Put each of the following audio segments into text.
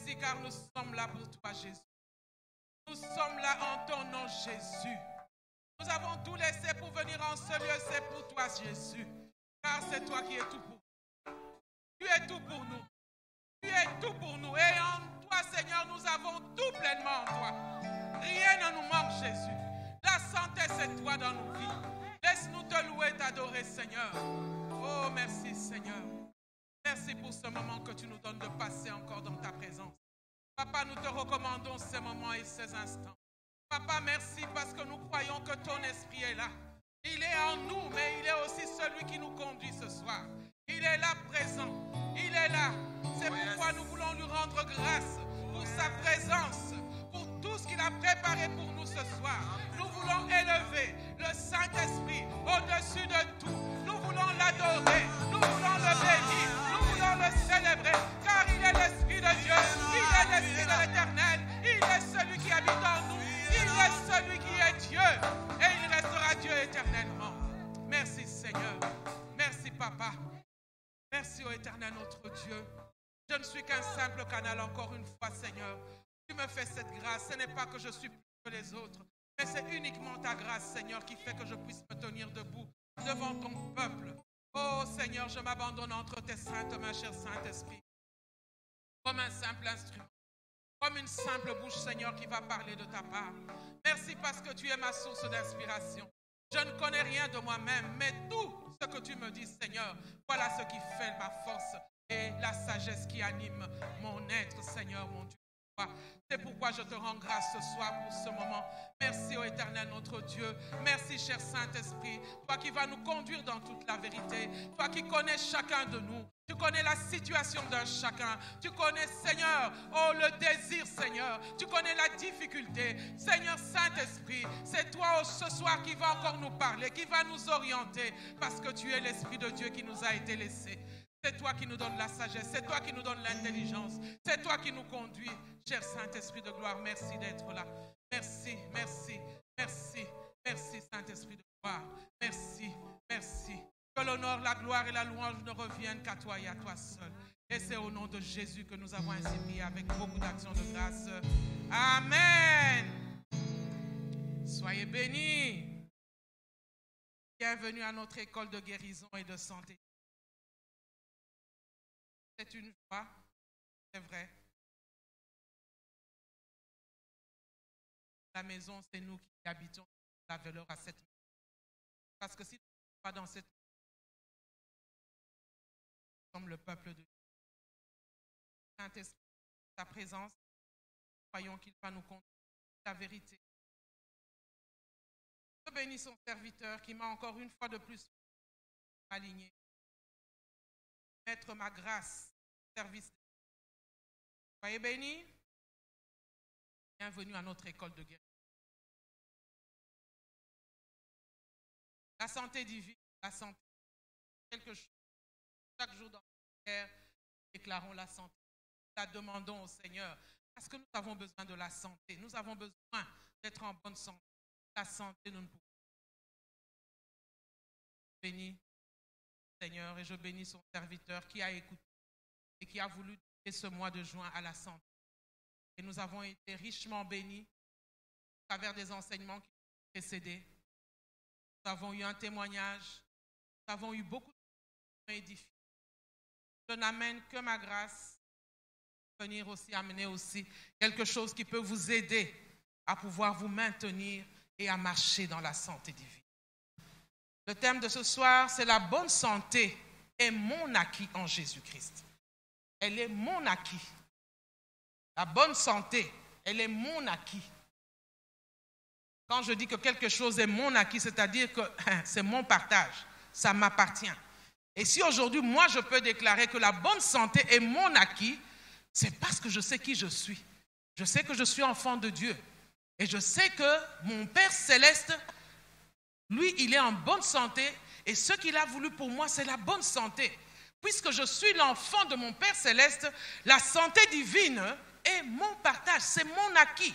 Merci car nous sommes là pour toi, Jésus. Nous sommes là en ton nom, Jésus. Nous avons tout laissé pour venir en ce lieu, c'est pour toi, Jésus. Car c'est toi qui es tout pour nous. Tu es tout pour nous. Tu es tout pour nous. Et en toi, Seigneur, nous avons tout pleinement en toi. Rien ne nous manque, Jésus. La santé, c'est toi dans nos vies. Laisse-nous te louer, t'adorer, Seigneur. Oh, merci, Seigneur. Merci pour ce moment que tu nous donnes de passer encore dans ta présence. Papa, nous te recommandons ces moments et ces instants. Papa, merci parce que nous croyons que ton esprit est là. Il est en nous, mais il est aussi celui qui nous conduit ce soir. Il est là présent. Il est là. C'est pourquoi nous voulons lui rendre grâce pour sa présence, pour tout ce qu'il a préparé pour nous ce soir. Nous voulons élever le Saint-Esprit au-dessus de tout. Nous voulons l'adorer. Nous voulons le bénir. Nous voulons le célébrer. Car il est l'Esprit de Dieu. Il est l'Esprit de l'Éternel. Il est celui qui habite en nous. Il est celui qui est Dieu. Et il restera Dieu éternellement. Merci Seigneur. Merci Papa. Merci ô Éternel notre Dieu. Je ne suis qu'un simple canal encore une fois Seigneur. Tu me fais cette grâce. Ce n'est pas que je suis plus que les autres. Mais c'est uniquement ta grâce Seigneur qui fait que je puisse me tenir debout devant ton peuple. Oh Seigneur, je m'abandonne entre tes saintes mains, cher Saint-Esprit. Comme un simple instrument. Comme une simple bouche, Seigneur, qui va parler de ta part. Merci parce que tu es ma source d'inspiration. Je ne connais rien de moi-même, mais tout ce que tu me dis, Seigneur, voilà ce qui fait ma force et la sagesse qui anime mon être, Seigneur, mon Dieu. C'est pourquoi je te rends grâce ce soir pour ce moment. Merci ô Éternel notre Dieu. Merci cher Saint-Esprit. Toi qui vas nous conduire dans toute la vérité. Toi qui connais chacun de nous. Tu connais la situation d'un chacun. Tu connais, Seigneur, oh le désir, Seigneur. Tu connais la difficulté. Seigneur Saint-Esprit, c'est toi ce soir qui va encore nous parler, qui va nous orienter. Parce que tu es l'Esprit de Dieu qui nous a été laissé. C'est toi qui nous donnes la sagesse. C'est toi qui nous donnes l'intelligence. C'est toi qui nous conduis. Cher Saint-Esprit de gloire, merci d'être là. Merci, merci, merci, merci Saint-Esprit de gloire. Merci, merci. Que l'honneur, la gloire et la louange ne reviennent qu'à toi et à toi seul. Et c'est au nom de Jésus que nous avons ainsi prié avec beaucoup d'actions de grâce. Amen. Soyez bénis. Bienvenue à notre école de guérison et de santé. C'est une joie, c'est vrai. La maison, c'est nous qui habitons la valeur à cette maison. Parce que si nous ne sommes pas dans cette maison, nous sommes le peuple de Dieu. Saint-Esprit, ta présence, croyons qu'il va nous conduire la vérité. Je bénis son serviteur qui m'a encore une fois de plus aligné. Mettre ma grâce au service. Soyez bénis. Bienvenue à notre école de guérison. La santé divine, la santé, quelque chose. Chaque jour dans la prière, déclarons la santé. La demandons au Seigneur. Parce que nous avons besoin de la santé. Nous avons besoin d'être en bonne santé. La santé, nous ne pouvons pas. Je bénis Seigneur et je bénis son serviteur qui a écouté et qui a voulu donner ce mois de juin à la santé. Et nous avons été richement bénis à travers des enseignements qui ont précédé. Nous avons eu un témoignage. Nous avons eu beaucoup de édifiés. Je n'amène que ma grâce. Venir aussi amener aussi quelque chose qui peut vous aider à pouvoir vous maintenir et à marcher dans la santé divine. Le thème de ce soir, c'est la bonne santé est mon acquis en Jésus-Christ. Elle est mon acquis. La bonne santé, elle est mon acquis. Quand je dis que quelque chose est mon acquis, c'est-à-dire que c'est mon partage, ça m'appartient. Et si aujourd'hui, moi, je peux déclarer que la bonne santé est mon acquis, c'est parce que je sais qui je suis. Je sais que je suis enfant de Dieu. Et je sais que mon Père Céleste, lui, il est en bonne santé. Et ce qu'il a voulu pour moi, c'est la bonne santé. Puisque je suis l'enfant de mon Père Céleste, la santé divine est mon partage, c'est mon acquis.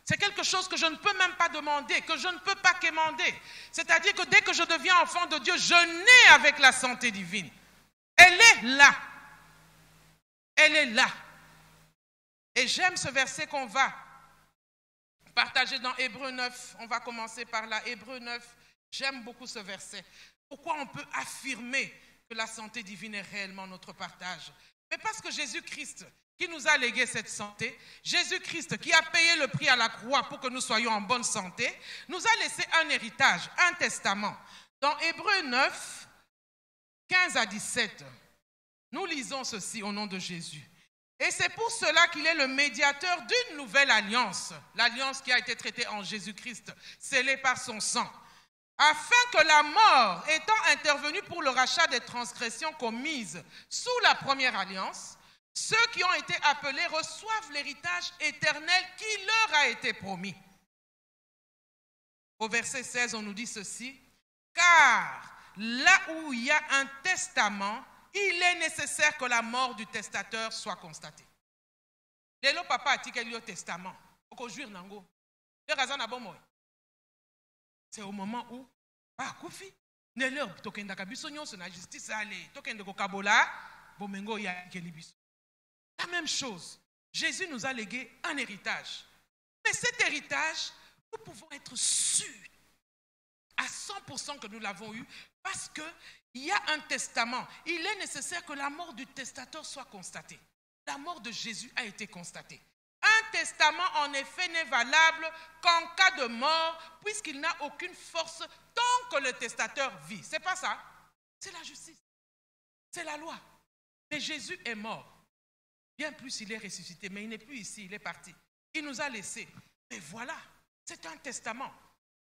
C'est quelque chose que je ne peux même pas demander, que je ne peux pas quémander. C'est-à-dire que dès que je deviens enfant de Dieu, je nais avec la santé divine. Elle est là. Elle est là. Et j'aime ce verset qu'on va partager dans Hébreux 9. On va commencer par là, Hébreux 9. J'aime beaucoup ce verset. Pourquoi on peut affirmer que la santé divine est réellement notre partage? Mais parce que Jésus-Christ, qui nous a légué cette santé, Jésus-Christ qui a payé le prix à la croix pour que nous soyons en bonne santé, nous a laissé un héritage, un testament. Dans Hébreux 9, 15 à 17, nous lisons ceci au nom de Jésus. Et c'est pour cela qu'il est le médiateur d'une nouvelle alliance, l'alliance qui a été traitée en Jésus-Christ, scellée par son sang, afin que la mort, étant intervenue pour le rachat des transgressions commises sous la première alliance, ceux qui ont été appelés reçoivent l'héritage éternel qui leur a été promis. Au verset 16, on nous dit ceci, « Car là où il y a un testament, il est nécessaire que la mort du testateur soit constatée. » Lelo papa a dit qu'il y a un testament. C'est au moment où, Koufi, la même chose, Jésus nous a légué un héritage. Mais cet héritage, nous pouvons être sûrs à 100% que nous l'avons eu parce qu'il y a un testament. Il est nécessaire que la mort du testateur soit constatée. La mort de Jésus a été constatée. Un testament, en effet, n'est valable qu'en cas de mort, puisqu'il n'a aucune force tant que le testateur vit. C'est pas ça. C'est la justice. C'est la loi. Mais Jésus est mort. Bien plus, il est ressuscité, mais il n'est plus ici, il est parti. Il nous a laissés. Mais voilà, c'est un testament.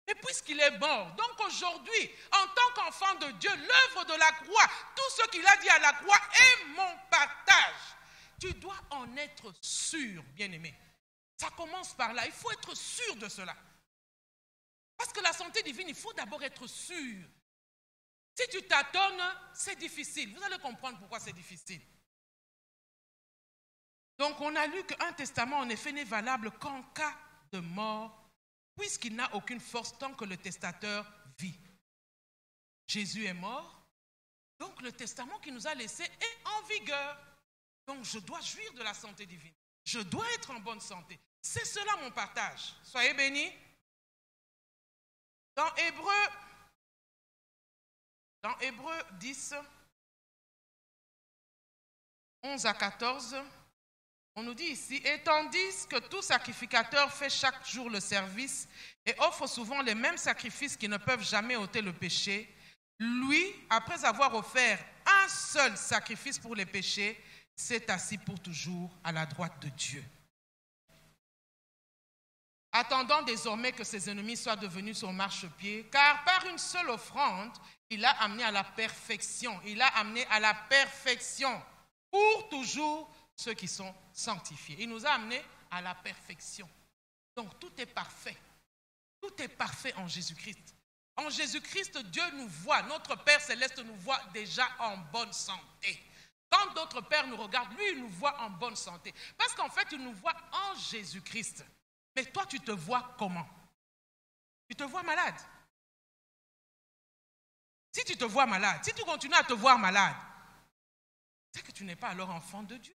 Mais puisqu'il est mort, donc aujourd'hui, en tant qu'enfant de Dieu, l'œuvre de la croix, tout ce qu'il a dit à la croix est mon partage. Tu dois en être sûr, bien-aimé. Ça commence par là. Il faut être sûr de cela. Parce que la santé divine, il faut d'abord être sûr. Si tu tâtonnes, c'est difficile. Vous allez comprendre pourquoi c'est difficile. Donc, on a lu qu'un testament, en effet, n'est valable qu'en cas de mort, puisqu'il n'a aucune force tant que le testateur vit. Jésus est mort, donc le testament qu'il nous a laissé est en vigueur. Donc, je dois jouir de la santé divine. Je dois être en bonne santé. C'est cela mon partage. Soyez bénis. Dans Hébreux 10, 11 à 14, on nous dit ici, « Et tandis que tout sacrificateur fait chaque jour le service et offre souvent les mêmes sacrifices qui ne peuvent jamais ôter le péché, lui, après avoir offert un seul sacrifice pour les péchés, s'est assis pour toujours à la droite de Dieu. Attendant désormais que ses ennemis soient devenus son marchepied, car par une seule offrande, il a amené à la perfection. Il a amené à la perfection pour toujours ceux qui sont sanctifiés. Il nous a amenés à la perfection. Donc tout est parfait. Tout est parfait en Jésus-Christ. En Jésus-Christ, Dieu nous voit, notre Père Céleste nous voit déjà en bonne santé. Quand d'autres pères nous regardent, lui, il nous voit en bonne santé. Parce qu'en fait, il nous voit en Jésus-Christ. Mais toi, tu te vois comment? Tu te vois malade. Si tu te vois malade, si tu continues à te voir malade, c'est que tu n'es pas alors enfant de Dieu.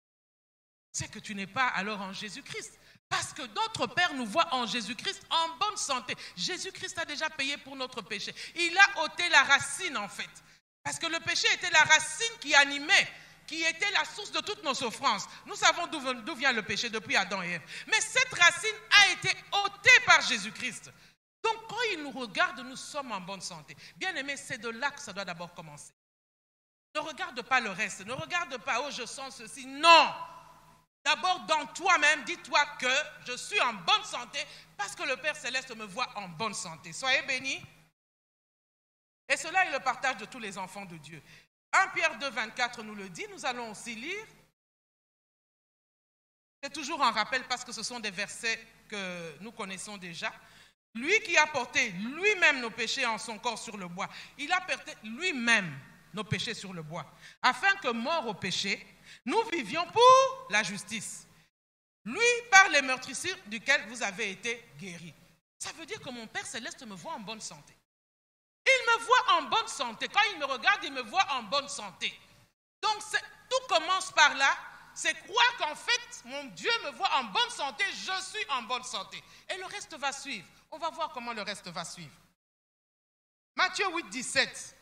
C'est que tu n'es pas alors en Jésus-Christ. Parce que d'autres pères nous voient en Jésus-Christ en bonne santé. Jésus-Christ a déjà payé pour notre péché. Il a ôté la racine en fait. Parce que le péché était la racine qui animait, qui était la source de toutes nos souffrances. Nous savons d'où vient le péché depuis Adam et Ève. Mais cette racine a été ôtée par Jésus-Christ. Donc quand il nous regarde, nous sommes en bonne santé. Bien aimé, c'est de là que ça doit d'abord commencer. Ne regarde pas le reste. Ne regarde pas, oh je sens ceci. Non. D'abord dans toi-même, dis-toi que je suis en bonne santé parce que le Père Céleste me voit en bonne santé. Soyez bénis. Et cela est le partage de tous les enfants de Dieu. 1 Pierre 2, 24 nous le dit, nous allons aussi lire. C'est toujours un rappel parce que ce sont des versets que nous connaissons déjà. Lui qui a porté lui-même nos péchés en son corps sur le bois, il a porté lui-même nos péchés sur le bois, afin que, mort au péché, nous vivions pour la justice. Lui, par les meurtrissures duquel vous avez été guéris. Ça veut dire que mon Père Céleste me voit en bonne santé. Il me voit en bonne santé. Quand il me regarde, il me voit en bonne santé. Donc, tout commence par là. c'est croire qu'en fait, mon Dieu me voit en bonne santé, je suis en bonne santé. Et le reste va suivre. On va voir comment le reste va suivre. Matthieu 8, 17.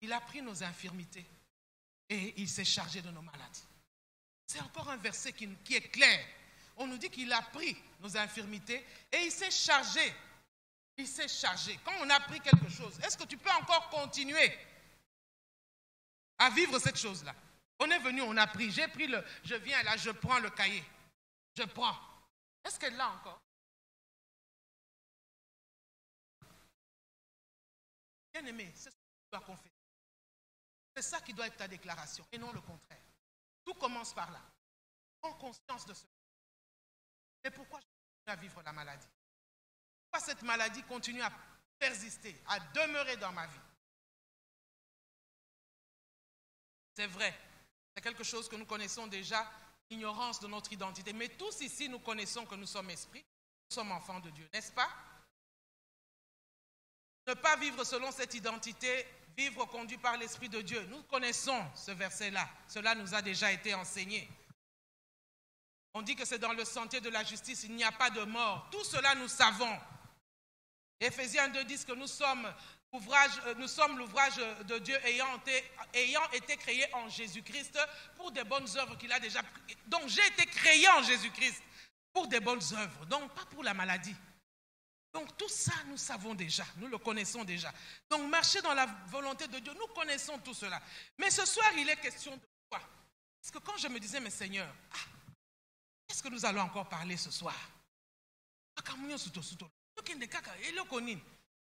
Il a pris nos infirmités et il s'est chargé de nos maladies. C'est encore un verset qui est clair. On nous dit qu'il a pris nos infirmités et il s'est chargé. Il s'est chargé. Quand on a pris quelque chose, est-ce que tu peux encore continuer à vivre cette chose-là? On est venu, on a pris. Je viens là, je prends le cahier. Je prends. Est-ce qu'elle l'a encore? Bien aimé, c'est ce que tu dois confesser. C'est ça qui doit être ta déclaration et non le contraire. Tout commence par là. Prends conscience de cela. Mais pourquoi je continue à vivre la maladie? Pourquoi cette maladie continue à persister, à demeurer dans ma vie? C'est vrai, c'est quelque chose que nous connaissons déjà, l'ignorance de notre identité. Mais tous ici, nous connaissons que nous sommes esprits, nous sommes enfants de Dieu, n'est-ce pas? Ne pas vivre selon cette identité, vivre conduit par l'Esprit de Dieu. Nous connaissons ce verset-là. Cela nous a déjà été enseigné. On dit que c'est dans le sentier de la justice, il n'y a pas de mort. Tout cela, nous savons. Éphésiens 2 disent que nous sommes l'ouvrage de Dieu ayant été créé en Jésus-Christ pour des bonnes œuvres qu'il a déjà. Donc, j'ai été créé en Jésus-Christ pour des bonnes œuvres, donc pas pour la maladie. Donc tout ça, nous savons déjà, nous le connaissons déjà. Donc marcher dans la volonté de Dieu, nous connaissons tout cela. Mais ce soir, il est question de quoi? Parce que quand je me disais, mais Seigneur, qu'est-ce que nous allons encore parler ce soir?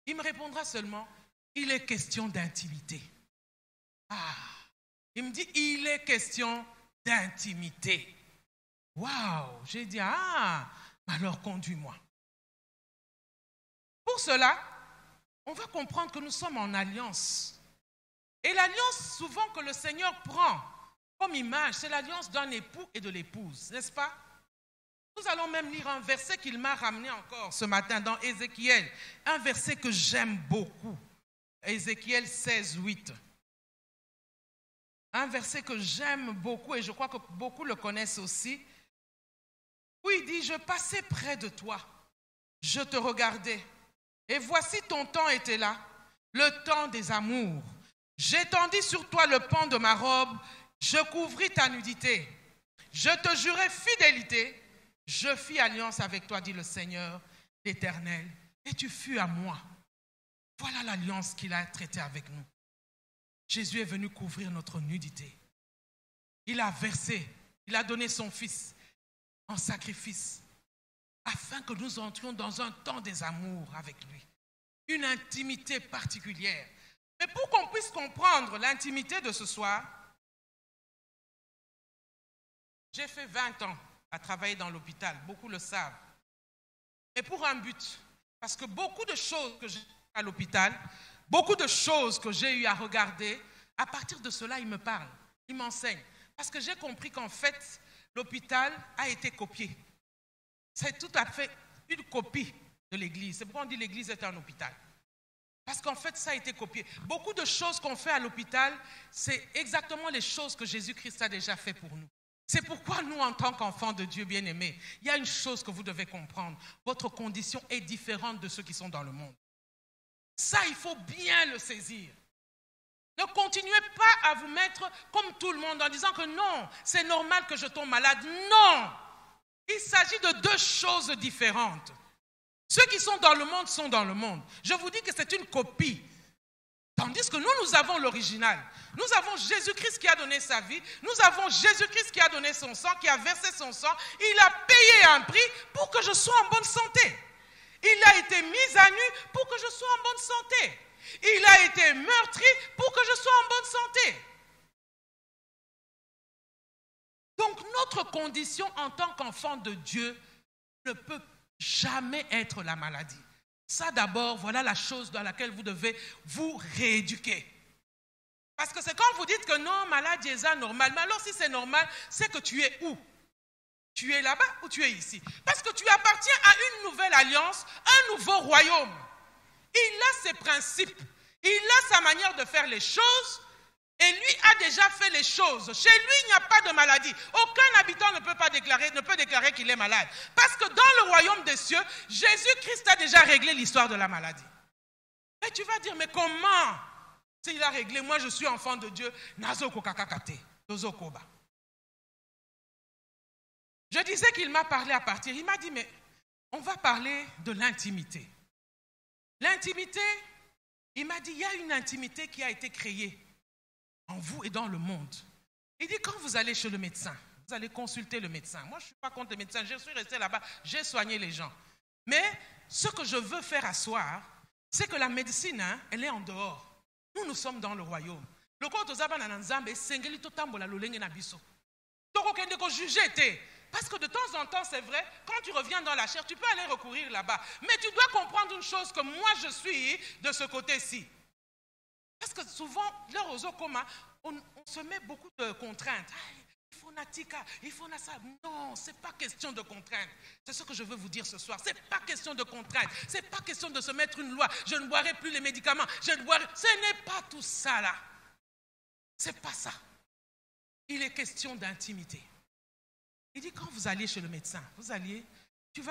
Il me répondra seulement, il est question d'intimité. Il me dit, il est question d'intimité. Waouh, j'ai dit, alors conduis-moi. Pour cela, on va comprendre que nous sommes en alliance. Et l'alliance, souvent, que le Seigneur prend comme image, c'est l'alliance d'un époux et de l'épouse, n'est-ce pas? Nous allons même lire un verset qu'il m'a ramené encore ce matin dans Ézéchiel. Un verset que j'aime beaucoup. Ézéchiel 16, 8. Un verset que j'aime beaucoup et je crois que beaucoup le connaissent aussi. Où il dit, je passais près de toi, je te regardais. Et voici ton temps était là, le temps des amours. J'étendis sur toi le pan de ma robe, je couvris ta nudité. Je te jurai fidélité, je fis alliance avec toi, dit le Seigneur l'Éternel, et tu fus à moi. Voilà l'alliance qu'il a traitée avec nous. Jésus est venu couvrir notre nudité. Il a versé, il a donné son Fils en sacrifice, afin que nous entrions dans un temps des amours avec lui. Une intimité particulière. Mais pour qu'on puisse comprendre l'intimité de ce soir, j'ai fait 20 ans à travailler dans l'hôpital. Beaucoup le savent. Et pour un but. Parce que beaucoup de choses que j'ai fait à l'hôpital, beaucoup de choses que j'ai eu à regarder, à partir de cela, il me parle. Il m'enseigne. Parce que j'ai compris qu'en fait, l'hôpital a été copié. C'est tout à fait une copie de l'église. C'est pourquoi on dit l'église est un hôpital. Parce qu'en fait, ça a été copié. Beaucoup de choses qu'on fait à l'hôpital, c'est exactement les choses que Jésus-Christ a déjà fait pour nous. C'est pourquoi nous, en tant qu'enfants de Dieu bien-aimés, il y a une chose que vous devez comprendre. Votre condition est différente de ceux qui sont dans le monde. Ça, il faut bien le saisir. Ne continuez pas à vous mettre comme tout le monde en disant que non, c'est normal que je tombe malade. Non! Il s'agit de deux choses différentes. Ceux qui sont dans le monde sont dans le monde. Je vous dis que c'est une copie. Tandis que nous avons l'original. Nous avons Jésus-Christ qui a donné sa vie. Nous avons Jésus-Christ qui a donné son sang, qui a versé son sang. Il a payé un prix pour que je sois en bonne santé. Il a été mis à nu pour que je sois en bonne santé. Il a été meurtri pour que je sois en bonne santé. Donc notre condition en tant qu'enfant de Dieu ne peut jamais être la maladie. Ça d'abord, voilà la chose dans laquelle vous devez vous rééduquer. Parce que c'est quand vous dites que non, malade, c'est normal. Mais alors si c'est normal, c'est que tu es où? Tu es là-bas ou tu es ici? Parce que tu appartiens à une nouvelle alliance, un nouveau royaume. Il a ses principes, il a sa manière de faire les choses Et lui a déjà fait les choses. Chez lui, il n'y a pas de maladie. Aucun habitant ne peut déclarer qu'il est malade. Parce que dans le royaume des cieux, Jésus-Christ a déjà réglé l'histoire de la maladie. Mais tu vas dire, mais comment? S'il a réglé, moi je suis enfant de Dieu. Je disais qu'il m'a parlé à partir. Il m'a dit, mais on va parler de l'intimité. L'intimité, il m'a dit, il y a une intimité qui a été créée en vous et dans le monde. Il dit, quand vous allez chez le médecin, vous allez consulter le médecin. Moi, je ne suis pas contre les médecins. Je suis resté là-bas, j'ai soigné les gens. Mais ce que je veux faire asseoir, c'est que la médecine, elle est en dehors. Nous sommes dans le royaume. Le corps de Zabana Nanzambe, Sengeli Totambola Lolenge Nabiso. Donc, on peut juger. Parce que de temps en temps, c'est vrai, quand tu reviens dans la chair, tu peux aller recourir là-bas. Mais tu dois comprendre une chose, que moi, je suis de ce côté-ci. Parce que souvent, leur osokoma, on se met beaucoup de contraintes. Il faut natika, il faut nasa. Non, ce n'est pas question de contraintes. C'est ce que je veux vous dire ce soir. Ce n'est pas question de contraintes. Ce n'est pas question de se mettre une loi. Je ne boirai plus les médicaments. Ce n'est pas tout ça là. Ce n'est pas ça. Il est question d'intimité. Il dit, quand vous alliez chez le médecin,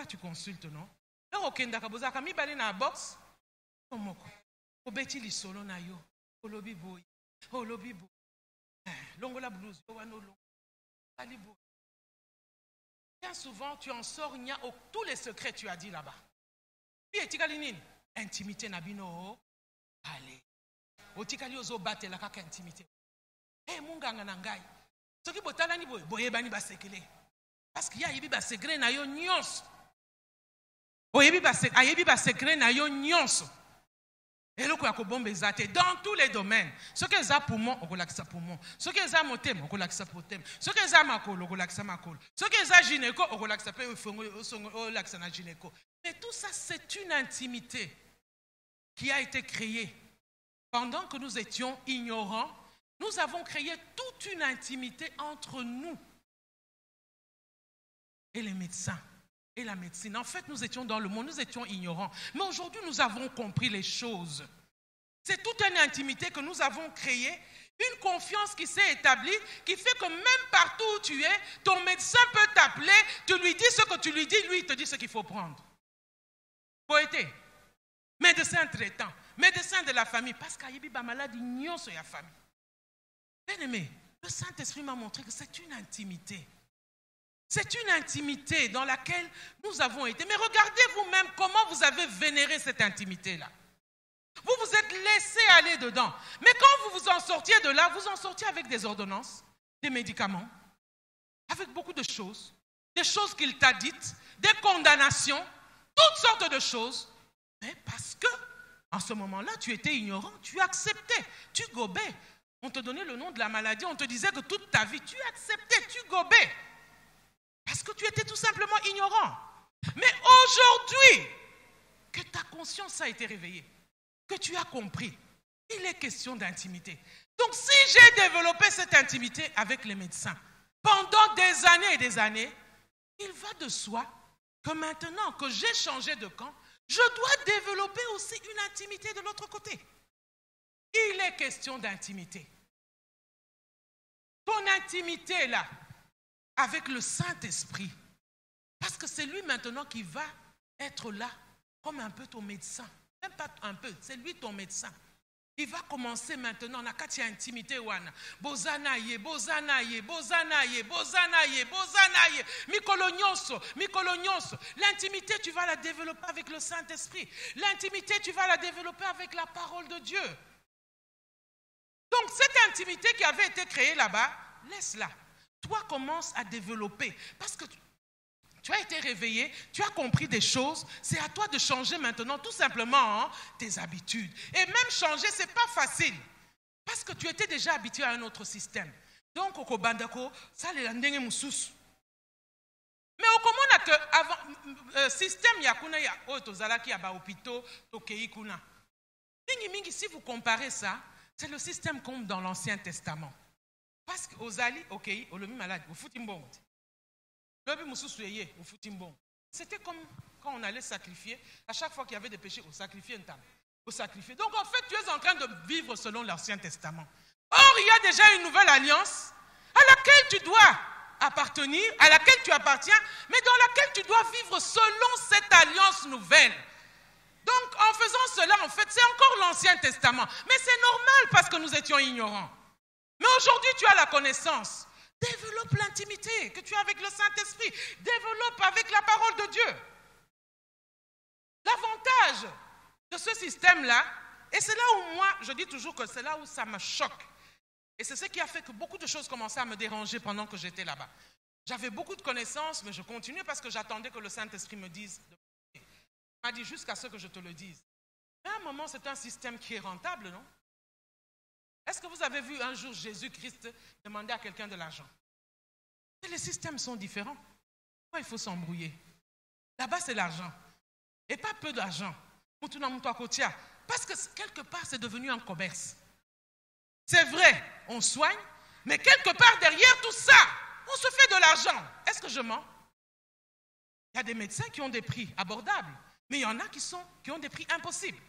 tu consultes, non? Alors, ok, ndakaboza kami balé na box. Komoko. Obeti li solo na yo. Olobi boy. Olobi boy. Longola blouse. Bien souvent, tu en sors, il y a tous les secrets, tu as dit là-bas. Puis, etikali intimité nabino. Allez. Otikali ozo bate la kaka intimité. Munganga nangai. Ce qui botala ni boy, boyebani ba sekele. Parce qu'il y a yebi ba secret na yo nyons. Boyebi ba secret na yo nyons. Et le quoi bombe zate dans tous les domaines. Ce que za poumon, on relaxe poumon. Ce que za motem, on relaxe potem. Ce que za makolo, on relaxe makolo. Ce que za gynéco, on relaxe na gynéco. Mais tout ça, c'est une intimité qui a été créée. Pendant que nous étions ignorants, nous avons créé toute une intimité entre nous et les médecins et la médecine. En fait, nous étions dans le monde, nous étions ignorants. Mais aujourd'hui, nous avons compris les choses. C'est toute une intimité que nous avons créée, une confiance qui s'est établie, qui fait que même partout où tu es, ton médecin peut t'appeler, tu lui dis ce que tu lui dis, lui, il te dit ce qu'il faut prendre. Poété, médecin traitant, médecin de la famille, parce qu'il y a des malades, il y a la famille. Bien aimé, le Saint-Esprit m'a montré que c'est une intimité. C'est une intimité dans laquelle nous avons été. Mais regardez vous-même comment vous avez vénéré cette intimité-là. Vous vous êtes laissé aller dedans. Mais quand vous vous en sortiez de là, vous en sortiez avec des ordonnances, des médicaments, avec beaucoup de choses. Des choses qu'il t'a dites, des condamnations, toutes sortes de choses. Mais parce que, en ce moment-là, tu étais ignorant, tu acceptais, tu gobais. On te donnait le nom de la maladie, on te disait que toute ta vie, tu acceptais, tu gobais. Parce que tu étais tout simplement ignorant. Mais aujourd'hui, que ta conscience a été réveillée, que tu as compris, il est question d'intimité. Donc si j'ai développé cette intimité avec les médecins pendant des années et des années, il va de soi que maintenant que j'ai changé de camp, je dois développer aussi une intimité de l'autre côté. Il est question d'intimité. Ton intimité là, avec le Saint-Esprit. Parce que c'est lui maintenant qui va être là, comme un peu ton médecin. Même pas un peu, c'est lui ton médecin. Il va commencer maintenant, na kati intimité wana. Bozanaye, bozanaye, bozanaye, bozanaye, bozanaye. Mikolo nyonso. L'intimité, tu vas la développer avec le Saint-Esprit. L'intimité, tu vas la développer avec la parole de Dieu. Donc, cette intimité qui avait été créée là-bas, laisse-la. Toi, commence à développer. Parce que tu as été réveillé, tu as compris des choses. C'est à toi de changer maintenant, tout simplement, tes habitudes. Et même changer, ce n'est pas facile. Parce que tu étais déjà habitué à un autre système. Donc, au Kobandako, ça, les landenge mususu. Mais au commun, que avant, système yakuna ya otozalaki ya ba hôpitaux, tokei kuna. Mingi, si vous comparez ça, c'est le système comme dans l'Ancien Testament. Parce que aux Ali, ok, au lomi malade, au foutimbon. C'était comme quand on allait sacrifier. À chaque fois qu'il y avait des péchés, on sacrifiait un temps. Donc en fait, tu es en train de vivre selon l'Ancien Testament. Or, il y a déjà une nouvelle alliance à laquelle tu dois appartenir, à laquelle tu appartiens, mais dans laquelle tu dois vivre selon cette alliance nouvelle. Donc, en faisant cela, en fait, c'est encore l'Ancien Testament. Mais c'est normal parce que nous étions ignorants. Mais aujourd'hui, tu as la connaissance. Développe l'intimité que tu as avec le Saint-Esprit. Développe avec la parole de Dieu. L'avantage de ce système-là, et c'est là où moi, je dis toujours que c'est là où ça me choque. Et c'est ce qui a fait que beaucoup de choses commençaient à me déranger pendant que j'étais là-bas. J'avais beaucoup de connaissances, mais je continuais parce que j'attendais que le Saint-Esprit me dise. Il m'a dit jusqu'à ce que je te le dise. Mais à un moment, c'est un système qui est rentable, non? Est-ce que vous avez vu un jour Jésus-Christ demander à quelqu'un de l'argent? Les systèmes sont différents. Pourquoi il faut s'embrouiller? Là-bas, c'est l'argent. Et pas peu d'argent. Parce que quelque part, c'est devenu un commerce. C'est vrai, on soigne, mais quelque part derrière tout ça, on se fait de l'argent. Est-ce que je mens? Il y a des médecins qui ont des prix abordables, mais il y en a qui ont des prix impossibles.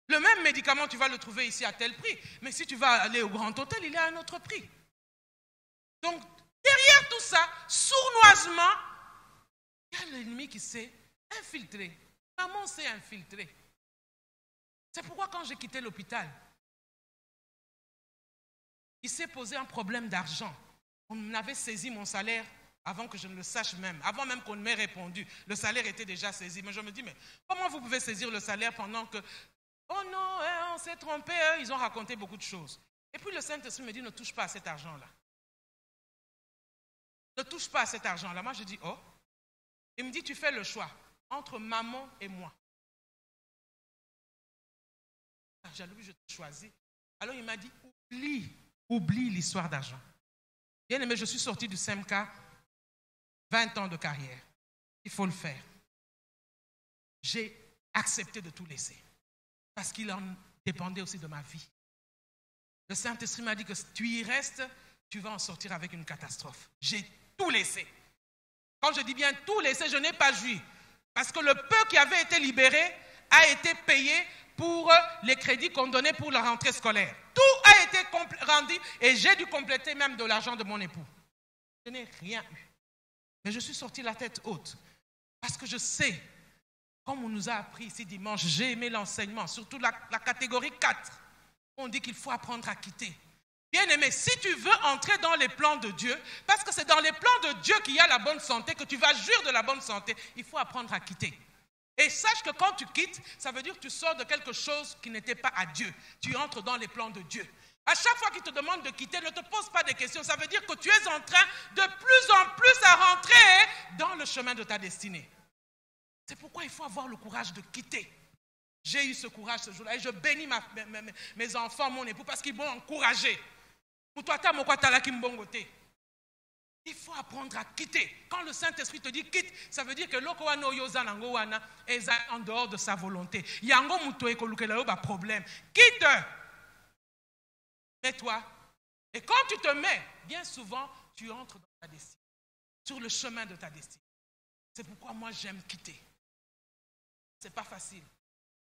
Le même médicament, tu vas le trouver ici à tel prix, mais si tu vas aller au Grand Hôtel, il est à un autre prix. Donc, derrière tout ça, sournoisement, il y a l'ennemi qui s'est infiltré. Maman s'est infiltré. C'est pourquoi quand j'ai quitté l'hôpital, il s'est posé un problème d'argent. On avait saisi mon salaire avant que je ne le sache même, avant même qu'on m'ait répondu. Le salaire était déjà saisi. Mais je me dis, mais comment vous pouvez saisir le salaire pendant que... Oh non, on s'est trompé, ils ont raconté beaucoup de choses. Et puis le Saint-Esprit me dit, ne touche pas à cet argent-là. Ne touche pas à cet argent-là. Moi, je dis, oh. Il me dit, tu fais le choix entre maman et moi. J'ai dit, je te choisis. Alors il m'a dit, oublie l'histoire d'argent. Bien aimé, je suis sorti du CMK, 20 ans de carrière. Il faut le faire. J'ai accepté de tout laisser. Parce qu'il en dépendait aussi de ma vie. Le Saint-Esprit m'a dit que si tu y restes, tu vas en sortir avec une catastrophe. J'ai tout laissé. Quand je dis bien tout laissé, je n'ai pas joui. Parce que le peu qui avait été libéré a été payé pour les crédits qu'on donnait pour la rentrée scolaire. Tout a été rendu et j'ai dû compléter même de l'argent de mon époux. Je n'ai rien eu. Mais je suis sorti la tête haute. Parce que je sais, comme on nous a appris ici dimanche, j'ai aimé l'enseignement, surtout la catégorie 4. On dit qu'il faut apprendre à quitter. Bien aimé, si tu veux entrer dans les plans de Dieu, parce que c'est dans les plans de Dieu qu'il y a la bonne santé, que tu vas jouir de la bonne santé, il faut apprendre à quitter. Et sache que quand tu quittes, ça veut dire que tu sors de quelque chose qui n'était pas à Dieu. Tu entres dans les plans de Dieu. À chaque fois qu'il te demande de quitter, ne te pose pas de questions. Ça veut dire que tu es en train de plus en plus à rentrer dans le chemin de ta destinée. C'est pourquoi il faut avoir le courage de quitter. J'ai eu ce courage ce jour-là et je bénis mes enfants, mon époux, parce qu'ils m'ont encouragé. Il faut apprendre à quitter. Quand le Saint-Esprit te dit quitte, ça veut dire que l'okowano yozanango wana est en dehors de sa volonté. Yango muto ekolukela ba problème. Quitte. Mets-toi. Et quand tu te mets, bien souvent, tu entres dans ta destinée, sur le chemin de ta destinée. C'est pourquoi moi j'aime quitter. C'est pas facile.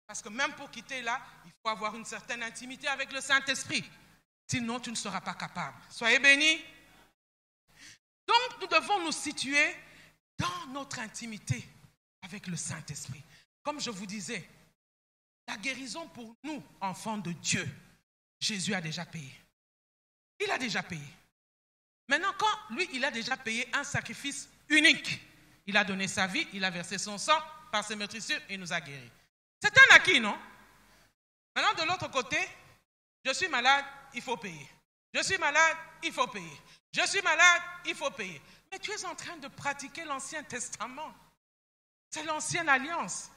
Parce que même pour quitter là, il faut avoir une certaine intimité avec le Saint-Esprit. Sinon, tu ne seras pas capable. Soyez bénis. Donc, nous devons nous situer dans notre intimité avec le Saint-Esprit. Comme je vous disais, la guérison pour nous, enfants de Dieu, Jésus a déjà payé. Il a déjà payé. Maintenant, quand lui, il a déjà payé un sacrifice unique, il a donné sa vie, il a versé son sang par ses meurtrissures et il nous a guéris. C'est un acquis, non? Maintenant, de l'autre côté, je suis malade, il faut payer. Je suis malade, il faut payer. Je suis malade, il faut payer. Mais tu es en train de pratiquer l'Ancien Testament. C'est l'Ancienne Alliance.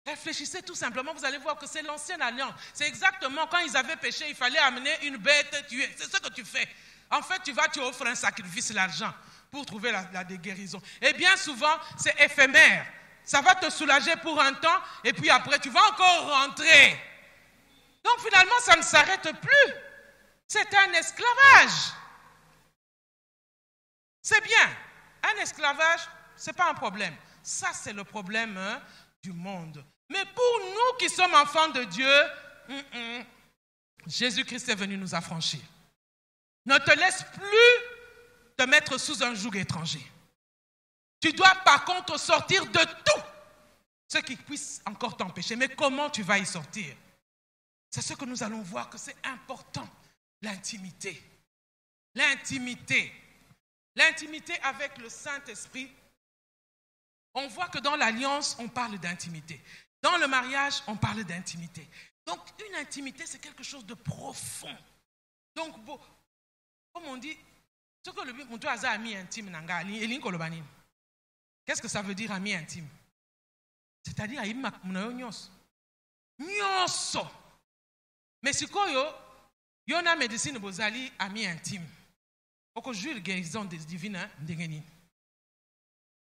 Réfléchissez tout simplement, vous allez voir que c'est l'Ancienne Alliance. C'est exactement quand ils avaient péché, il fallait amener une bête tuée. C'est ce que tu fais. En fait, tu offres un sacrifice, l'argent, pour trouver la guérison. Et bien souvent, c'est éphémère. Ça va te soulager pour un temps, et puis après, tu vas encore rentrer. Donc finalement, ça ne s'arrête plus. C'est un esclavage. C'est bien. Un esclavage, ce n'est pas un problème. Ça, c'est le problème du monde. Mais pour nous qui sommes enfants de Dieu, Jésus-Christ est venu nous affranchir. Ne te laisse plus te mettre sous un joug étranger. Tu dois par contre sortir de tout ce qui puisse encore t'empêcher. Mais comment tu vas y sortir? C'est ce que nous allons voir, que c'est important. L'intimité. L'intimité. L'intimité avec le Saint-Esprit. On voit que dans l'alliance, on parle d'intimité. Dans le mariage, on parle d'intimité. Donc, une intimité, c'est quelque chose de profond. Donc, comme on dit, ce que le mon a ami intime, qu'est-ce que ça veut dire ami intime? C'est-à-dire, mais si yo na médecine bozali ami intime, oko jure guérison divine ndengeni.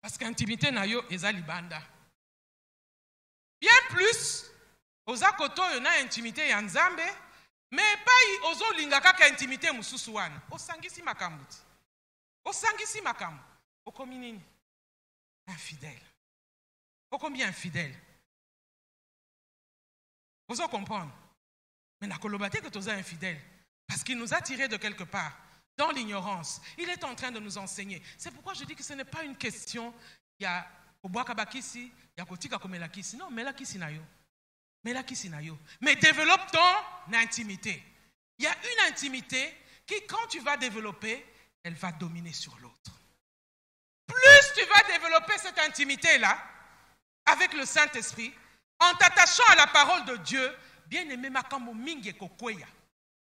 Parce qu'intimité na yo ezali banda. Bien plus, aux akoto yo na intimité ya Nzambe, mais pas ozo linga kaka intimité mususu wana. Osangisi makambo. Osangisi makambo. Okomi nini? Infidèle. Combien infidèle? Vous allez comprendre. Mais la kolobate que tu es infidèle, parce qu'il nous a tirés de quelque part, dans l'ignorance. Il est en train de nous enseigner. C'est pourquoi je dis que ce n'est pas une question, il y a Oboakabakisi, il y a Kotika Komelakisi. Non, Melakisi Nayo. Melakisi Nayo. Mais développe ton intimité. Il y a une intimité qui, quand tu vas développer, elle va dominer sur l'autre. Plus tu vas développer cette intimité-là, avec le Saint-Esprit, en t'attachant à la parole de Dieu, bien aimé makambo mingi kokweya.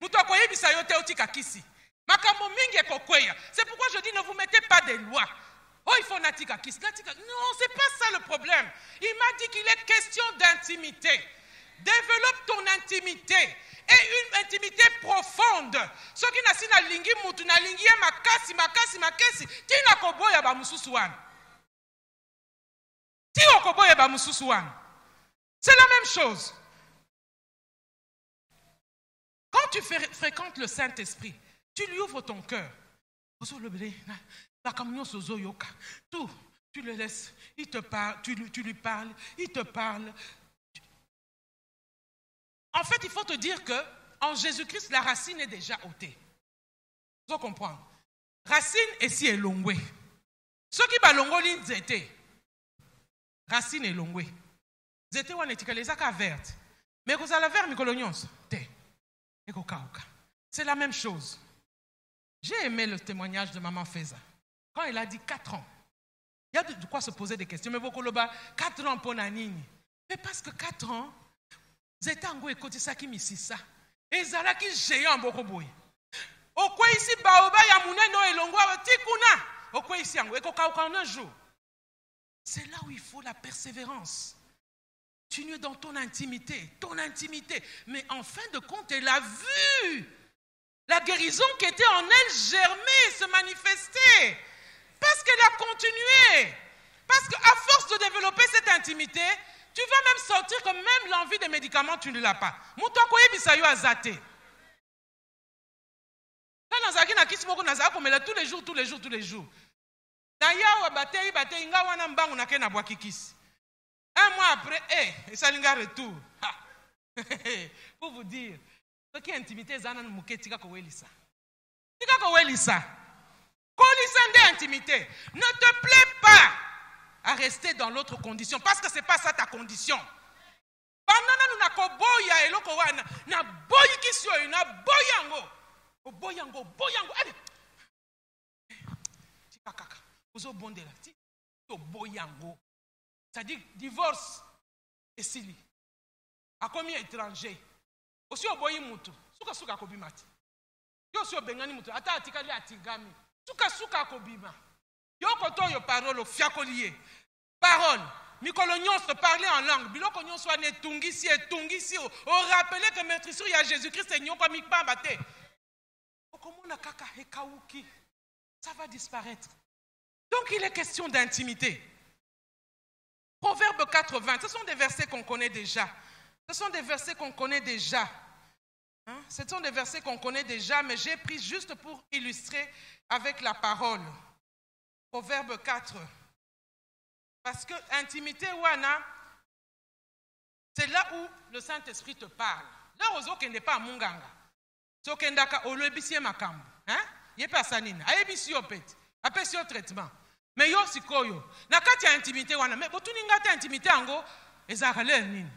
Muto akoye bisayo te otika kisi. Makambo mingi kokweya. C'est pourquoi je dis ne vous mettez pas des lois. Oh, il faut natika kisi. Non, c'est pas ça le problème. Il m'a dit qu'il est question d'intimité. Développe ton intimité. Et une intimité profonde. Ce qui n'a si na lingi mutu na lingi makasi. Tina koboya ba mususu wana. C'est la même chose. Quand tu fréquentes le Saint-Esprit, tu lui ouvres ton cœur. Tout, tu le laisses, il te parle, tu lui parles, il te parle. En fait, il faut te dire que en Jésus-Christ, la racine est déjà ôtée. Vous comprenez? Racine ici est longue. Ce qui va longo l'inzete. Racine est longue. Zete wana etikalizaka verte. Mais vous allez vers mikolonyons. C'est la même chose. J'ai aimé le témoignage de Maman Feza. Quand elle a dit 4 ans. Il y a de quoi se poser des questions. Mais beaucoup 4 ans pour Nanini. Mais parce que 4 ans, Zete ango ekoti saki misisa. Et zalaki géant bokoboy. Okwe ici baoba ya muneno elongo tikuna. Okwe ici ango ekokauka en un jour. C'est là où il faut la persévérance. Continue dans ton intimité. Mais en fin de compte, elle a vu la guérison qui était en elle germer, se manifester. Parce qu'elle a continué. Parce qu'à force de développer cette intimité, tu vas même sortir que même l'envie des médicaments, tu ne l'as pas. Tous les jours. Un mois après, ça n'a retour. Pour vous dire, ce qui est intimité, c'est intimité. Ne te plaît pas à rester dans l'autre condition, parce que ce n'est pas ça ta condition. C'est-à-dire divorce et sili. A combien étranger? Aussi au boyi mutu. Suka kobimati. Yo si obengani mutu. Ata atikali atigami. Suka kobima. Yo koto yo parole fiakolié. Parole. Mikolonion se parler en langue. Biloko nyon soit ne tungisi et tungisi. O rappeler que maîtrise il y a Jésus-Christ et nyon comme mikpa bate. Okomona kaka hekauki. Ça va disparaître. Donc il est question d'intimité. Proverbe 4:20, ce sont des versets qu'on connaît déjà. Ce sont des versets qu'on connaît déjà, mais j'ai pris juste pour illustrer avec la parole. Proverbe 4. Parce que intimité, wana, c'est là où le Saint-Esprit te parle. Là, ozo n'est pas munganga. So kendaka olobisie makambo. Hein? Yé personne. Ayebisi yo pet. Apesi yo traitement. Mais yo sikoyo. Na kati ya intimité wana. Mais botuninga ta intimité ango. Ezaka le nini.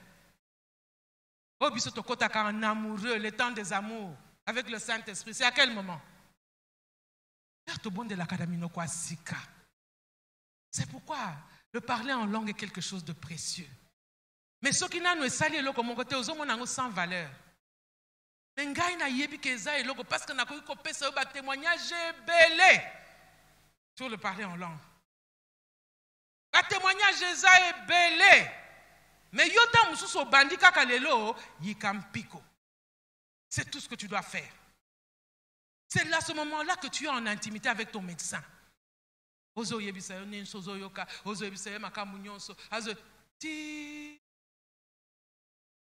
Obiso tokotaka en amoureux, le temps des amours. Avec le Saint-Esprit. C'est à quel moment? C'est pourquoi le parler en langue est quelque chose de précieux. Mais ce qui n'a nous sali le comme côté aux hommes sans valeur. Mais ngai na yebi keza et logo parce que na koki kopesa yo ba témoignage belé sur le parler en langue. Ba témoignage eza est belé. Mais yota mususu bandika kalelo yikampiko. C'est tout ce que tu dois faire. C'est là, ce moment-là, que tu es en intimité avec ton médecin. Ozo yebisayo nensozo yoka, ozo yebisayo makamu nyonso, azo ti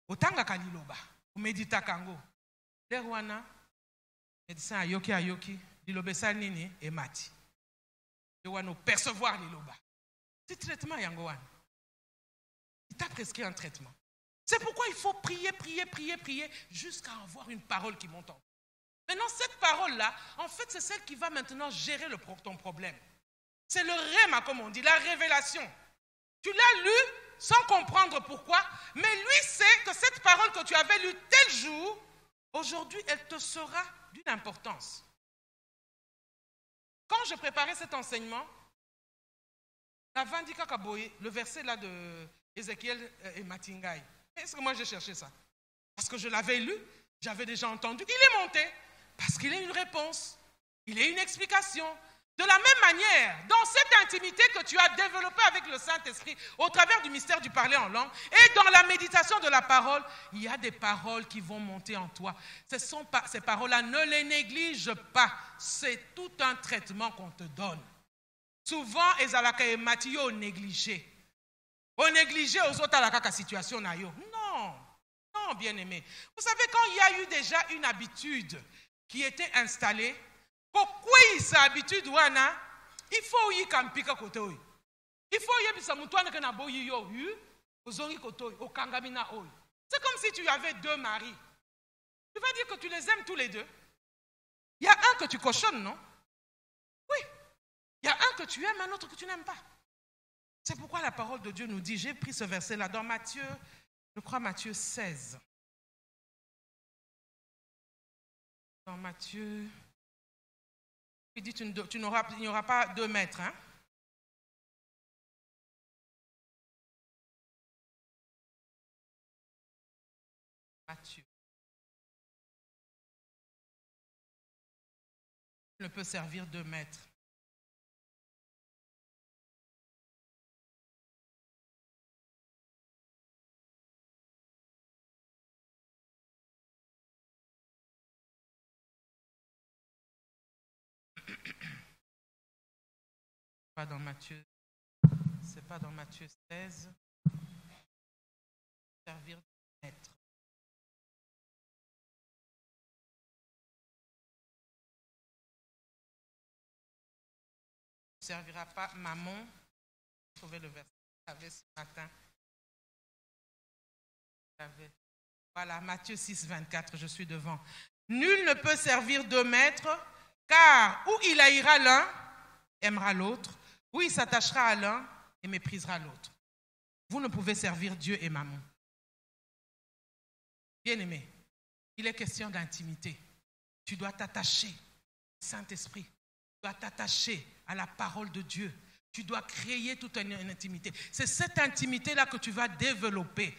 otanga kaliloba, umedita kango. Derwana, médecin ayoki, lilobesa nini emati. Yewano percevoir liloba. C'est traitement yangowan. Il t'a prescrit un traitement. C'est pourquoi il faut prier jusqu'à avoir une parole qui monte en toi. Maintenant, cette parole-là, en fait, c'est celle qui va maintenant gérer ton problème. C'est le rhéma, comme on dit, la révélation. Tu l'as lu sans comprendre pourquoi, mais lui sait que cette parole que tu avais lue tel jour, aujourd'hui, elle te sera d'une importance. Quand je préparais cet enseignement, le verset là de Ézéchiel et Matingaï, est-ce que moi j'ai cherché ça? Parce que je l'avais lu, j'avais déjà entendu, il est monté. Parce qu'il est une réponse, il est une explication. De la même manière, dans cette intimité que tu as développée avec le Saint-Esprit, au travers du mystère du parler en langue, et dans la méditation de la parole, il y a des paroles qui vont monter en toi. Ces paroles-là, ne les néglige pas. C'est tout un traitement qu'on te donne. Souvent, ezalaka et Mathieu négligé. On négligé aux autres à la situation. Non, bien aimé. Vous savez, quand il y a eu déjà une habitude qui était installé, sa habitude wana, il faut y kampika koto. Il faut y bisa mutwana kana boyi yo yu, ozongi koto, okangamina oy. C'est comme si tu avais deux maris. Tu vas dire que tu les aimes tous les deux. Il y a un que tu cochonnes, non? Oui. Il y a un que tu aimes, un autre que tu n'aimes pas. C'est pourquoi la parole de Dieu nous dit, j'ai pris ce verset-là dans Matthieu, je crois Matthieu 16. Dans Matthieu, il dit il n'y aura pas 2 mètres. Hein? Matthieu. Il ne peut servir 2 mètres. Pas dans Matthieu, c'est pas dans Matthieu 16. Servir de maître. Ne servira pas maman. Trouvez le verset ce matin. Voilà, Matthieu 6, 24, je suis devant. Nul ne peut servir 2 maîtres, car où il haïra l'un, aimera l'autre. Ou il s'attachera à l'un et méprisera l'autre. Vous ne pouvez servir Dieu et maman. Bien-aimé, il est question d'intimité. Tu dois t'attacher au Saint-Esprit. Tu dois t'attacher à la parole de Dieu. Tu dois créer toute une intimité. C'est cette intimité-là que tu vas développer.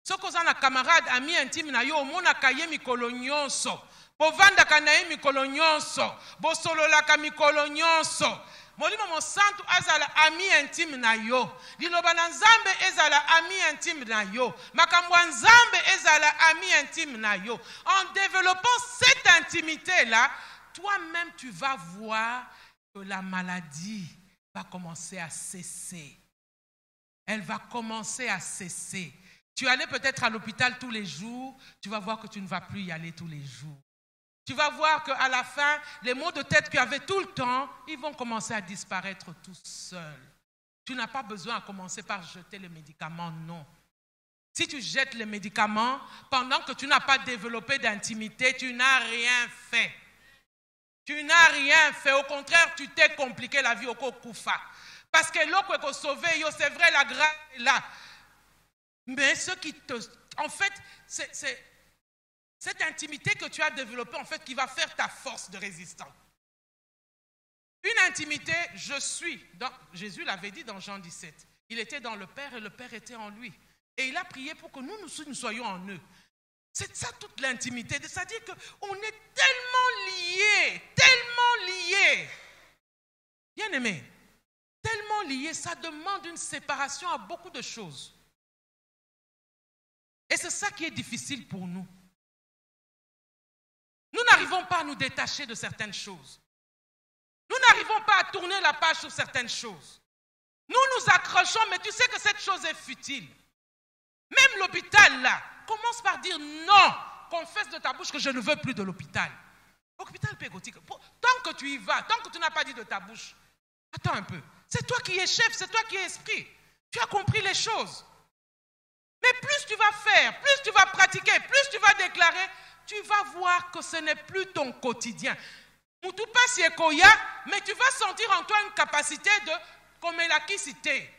Ce que vous avez un camarade, ami intime, au monde a caillé mikolo nyonso. Bovanda kanaye mikolo nyonso. Bosolola ka mikolo nyonso. Molimo mo santu azala ami intime na yo. Liloba na Nzambe ezala ami intime na yo. Makambo Nzambe ezala ami intime na yo. En développant cette intimité-là, toi-même tu vas voir que la maladie va commencer à cesser. Elle va commencer à cesser. Tu allais peut-être à l'hôpital tous les jours, tu vas voir que tu ne vas plus y aller tous les jours. Tu vas voir qu'à la fin, les maux de tête que tu avais tout le temps, ils vont commencer à disparaître tout seuls. Tu n'as pas besoin de commencer par jeter les médicaments, non. Si tu jettes les médicaments, pendant que tu n'as pas développé d'intimité, tu n'as rien fait. Tu n'as rien fait. Au contraire, tu t'es compliqué la vie au Koufa. Parce que l'eau que sauvé, c'est vrai, la grâce est là. Mais ce qui te... En fait, c'est cette intimité que tu as développée, en fait, qui va faire ta force de résistance. Une intimité, je suis. Jésus l'avait dit dans Jean 17. Il était dans le Père et le Père était en lui. Et il a prié pour que nous soyons en eux. C'est ça toute l'intimité. C'est-à-dire qu'on est tellement liés. Bien aimé, tellement liés, ça demande une séparation à beaucoup de choses. Et c'est ça qui est difficile pour nous. Nous n'arrivons pas à nous détacher de certaines choses. Nous n'arrivons pas à tourner la page sur certaines choses. Nous nous accrochons, mais tu sais que cette chose est futile. Même l'hôpital, là, commence par dire non. Confesse de ta bouche que je ne veux plus de l'hôpital. L'hôpital pégotique. Tant que tu y vas, tant que tu n'as pas dit de ta bouche, attends un peu. C'est toi qui es chef, c'est toi qui es esprit. Tu as compris les choses. Mais plus tu vas faire, plus tu vas pratiquer, plus tu vas déclarer, tu vas voir que ce n'est plus ton quotidien. Mutupa siekoya, mais tu vas sentir en toi une capacité de comme la cité.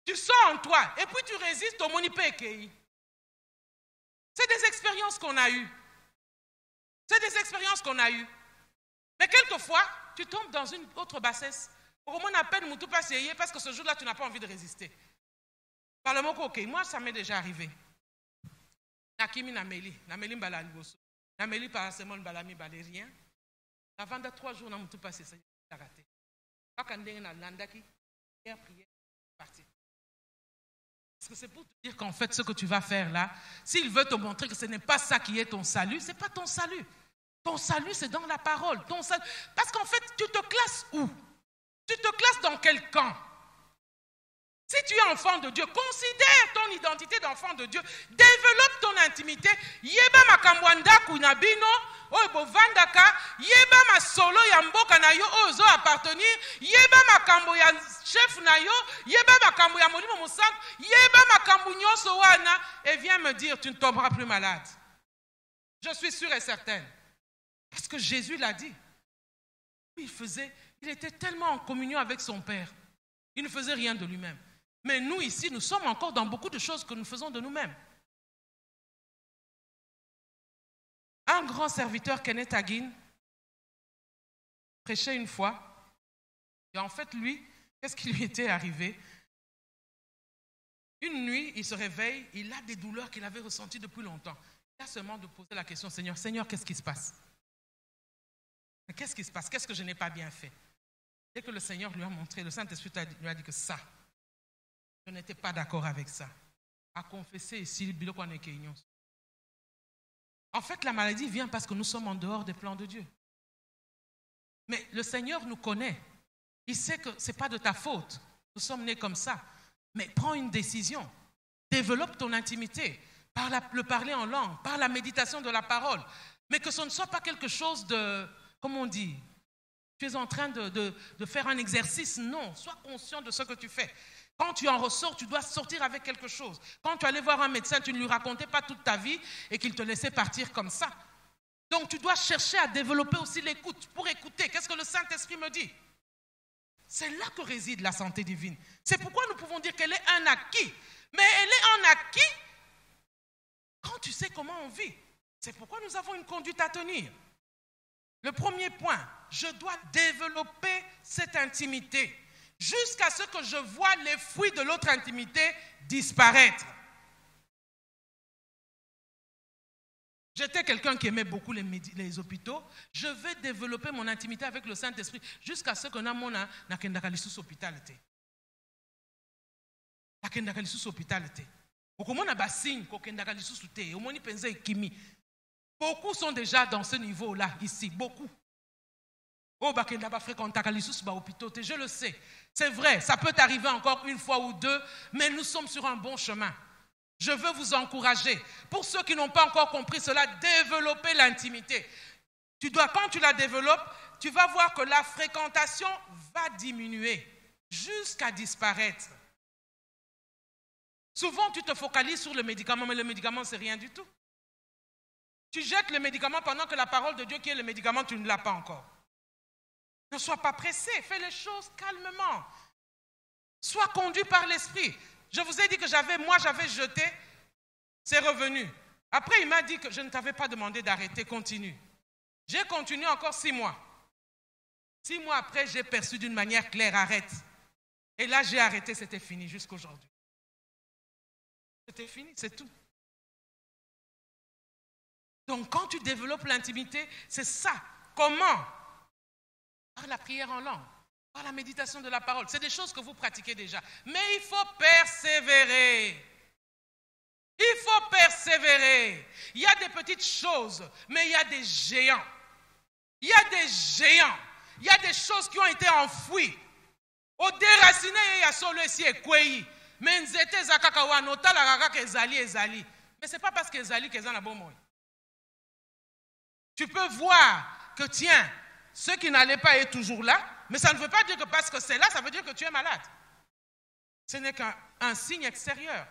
Tu sens en toi, et puis tu résistes au monipékei. C'est des expériences qu'on a eues. Mais quelquefois, tu tombes dans une autre bassesse. Au moins, on appelle Mutupa sieye parce que ce jour-là, tu n'as pas envie de résister. Par le mot ok, moi, ça m'est déjà arrivé. Nakimi Nameli Mbala Liboso. Nameli paracetamol Mbalami Balérien. Avant de 3 jours, on a Mutupa sieye. Ça a raté. Quand on est dans l'andaki, prière, parti. Parce que c'est pour te dire qu'en fait, ce que tu vas faire là, s'il veut te montrer que ce n'est pas ça qui est ton salut, ce n'est pas ton salut. Ton salut, c'est dans la parole. Parce qu'en fait, tu te classes où? Tu te classes dans quel camp? Si tu es enfant de Dieu, considère ton identité d'enfant de Dieu. Développe ton intimité. Yeba makambwanda kunabino, oyebovandaka, yeba masolo ya mboka na yo ozo appartenir, yeba makambo ya chef na yo, yeba makambo ya molimo mosantu, yeba makambo nyonso wana, et viens me dire tu ne tomberas plus malade. Je suis sûre et certaine. Parce que Jésus l'a dit. Il était tellement en communion avec son Père. Il ne faisait rien de lui-même. Mais nous ici, nous sommes encore dans beaucoup de choses que nous faisons de nous-mêmes. Un grand serviteur, Kenneth Hagin, prêchait une fois. Et en fait, lui, qu'est-ce qui lui était arrivé? Une nuit, il se réveille, il a des douleurs qu'il avait ressenties depuis longtemps. Il a seulement de poser la question, Seigneur, qu'est-ce qui se passe? Qu'est-ce qui se passe? Qu'est-ce que je n'ai pas bien fait? Dès que le Seigneur lui a montré, le Saint-Esprit lui a dit que ça, je n'étais pas d'accord avec ça. À confesser ici, en fait, la maladie vient parce que nous sommes en dehors des plans de Dieu. Mais le Seigneur nous connaît. Il sait que ce n'est pas de ta faute. Nous sommes nés comme ça. Mais prends une décision. Développe ton intimité. Par le parler en langue, par la méditation de la parole. Mais que ce ne soit pas quelque chose de, comment on dit, tu es en train de faire un exercice. Non, sois conscient de ce que tu fais. Quand tu en ressors, tu dois sortir avec quelque chose. Quand tu allais voir un médecin, tu ne lui racontais pas toute ta vie et qu'il te laissait partir comme ça. Donc tu dois chercher à développer aussi l'écoute pour écouter. Qu'est-ce que le Saint-Esprit me dit? C'est là que réside la santé divine. C'est pourquoi nous pouvons dire qu'elle est un acquis. Mais elle est un acquis quand tu sais comment on vit. C'est pourquoi nous avons une conduite à tenir. Le premier point, je dois développer cette intimité jusqu'à ce que je vois les fruits de l'autre intimité disparaître. J'étais quelqu'un qui aimait beaucoup les hôpitaux. Je vais développer mon intimité avec le Saint-Esprit jusqu'à ce que na kendaka lisusu hospitalité. Na kendaka lisusu hospitalité. Okomona ba signe ko kendaka lisusu te, omoni penza ekimi. Beaucoup sont déjà dans ce niveau-là ici, beaucoup. Oh, bakenda ba fréquentaka lisusu ba hôpitaux te, je le sais. C'est vrai, ça peut arriver encore une fois ou deux, mais nous sommes sur un bon chemin. Je veux vous encourager. Pour ceux qui n'ont pas encore compris cela, développer l'intimité. Quand tu la développes, tu vas voir que la fréquentation va diminuer jusqu'à disparaître. Souvent, tu te focalises sur le médicament, mais le médicament, c'est rien du tout. Tu jettes le médicament pendant que la parole de Dieu qui est le médicament, tu ne l'as pas encore. Ne sois pas pressé, fais les choses calmement. Sois conduit par l'esprit. Je vous ai dit que j'avais jeté, c'est revenu. Après, il m'a dit que je ne t'avais pas demandé d'arrêter, continue. J'ai continué encore 6 mois. 6 mois après, j'ai perçu d'une manière claire, arrête. Et là, j'ai arrêté, c'était fini jusqu'à aujourd'hui. C'était fini, c'est tout. Donc, quand tu développes l'intimité, c'est ça. Comment? Par la prière en langue, par la méditation de la parole. C'est des choses que vous pratiquez déjà. Mais il faut persévérer. Il faut persévérer. Il y a des petites choses, mais il y a des géants. Il y a des géants. Il y a des choses qui ont été enfouies. Au déraciné, il y a solo ici et kweyi. Mais nzete zakaka wanota la kaka ezali. Mais ce n'est pas parce que ezali qu'ils ont la bonne moyen. Tu peux voir que tiens, ceux qui n'allaient pas est toujours là, mais ça ne veut pas dire que parce que c'est là, ça veut dire que tu es malade. Ce n'est qu'un signe extérieur.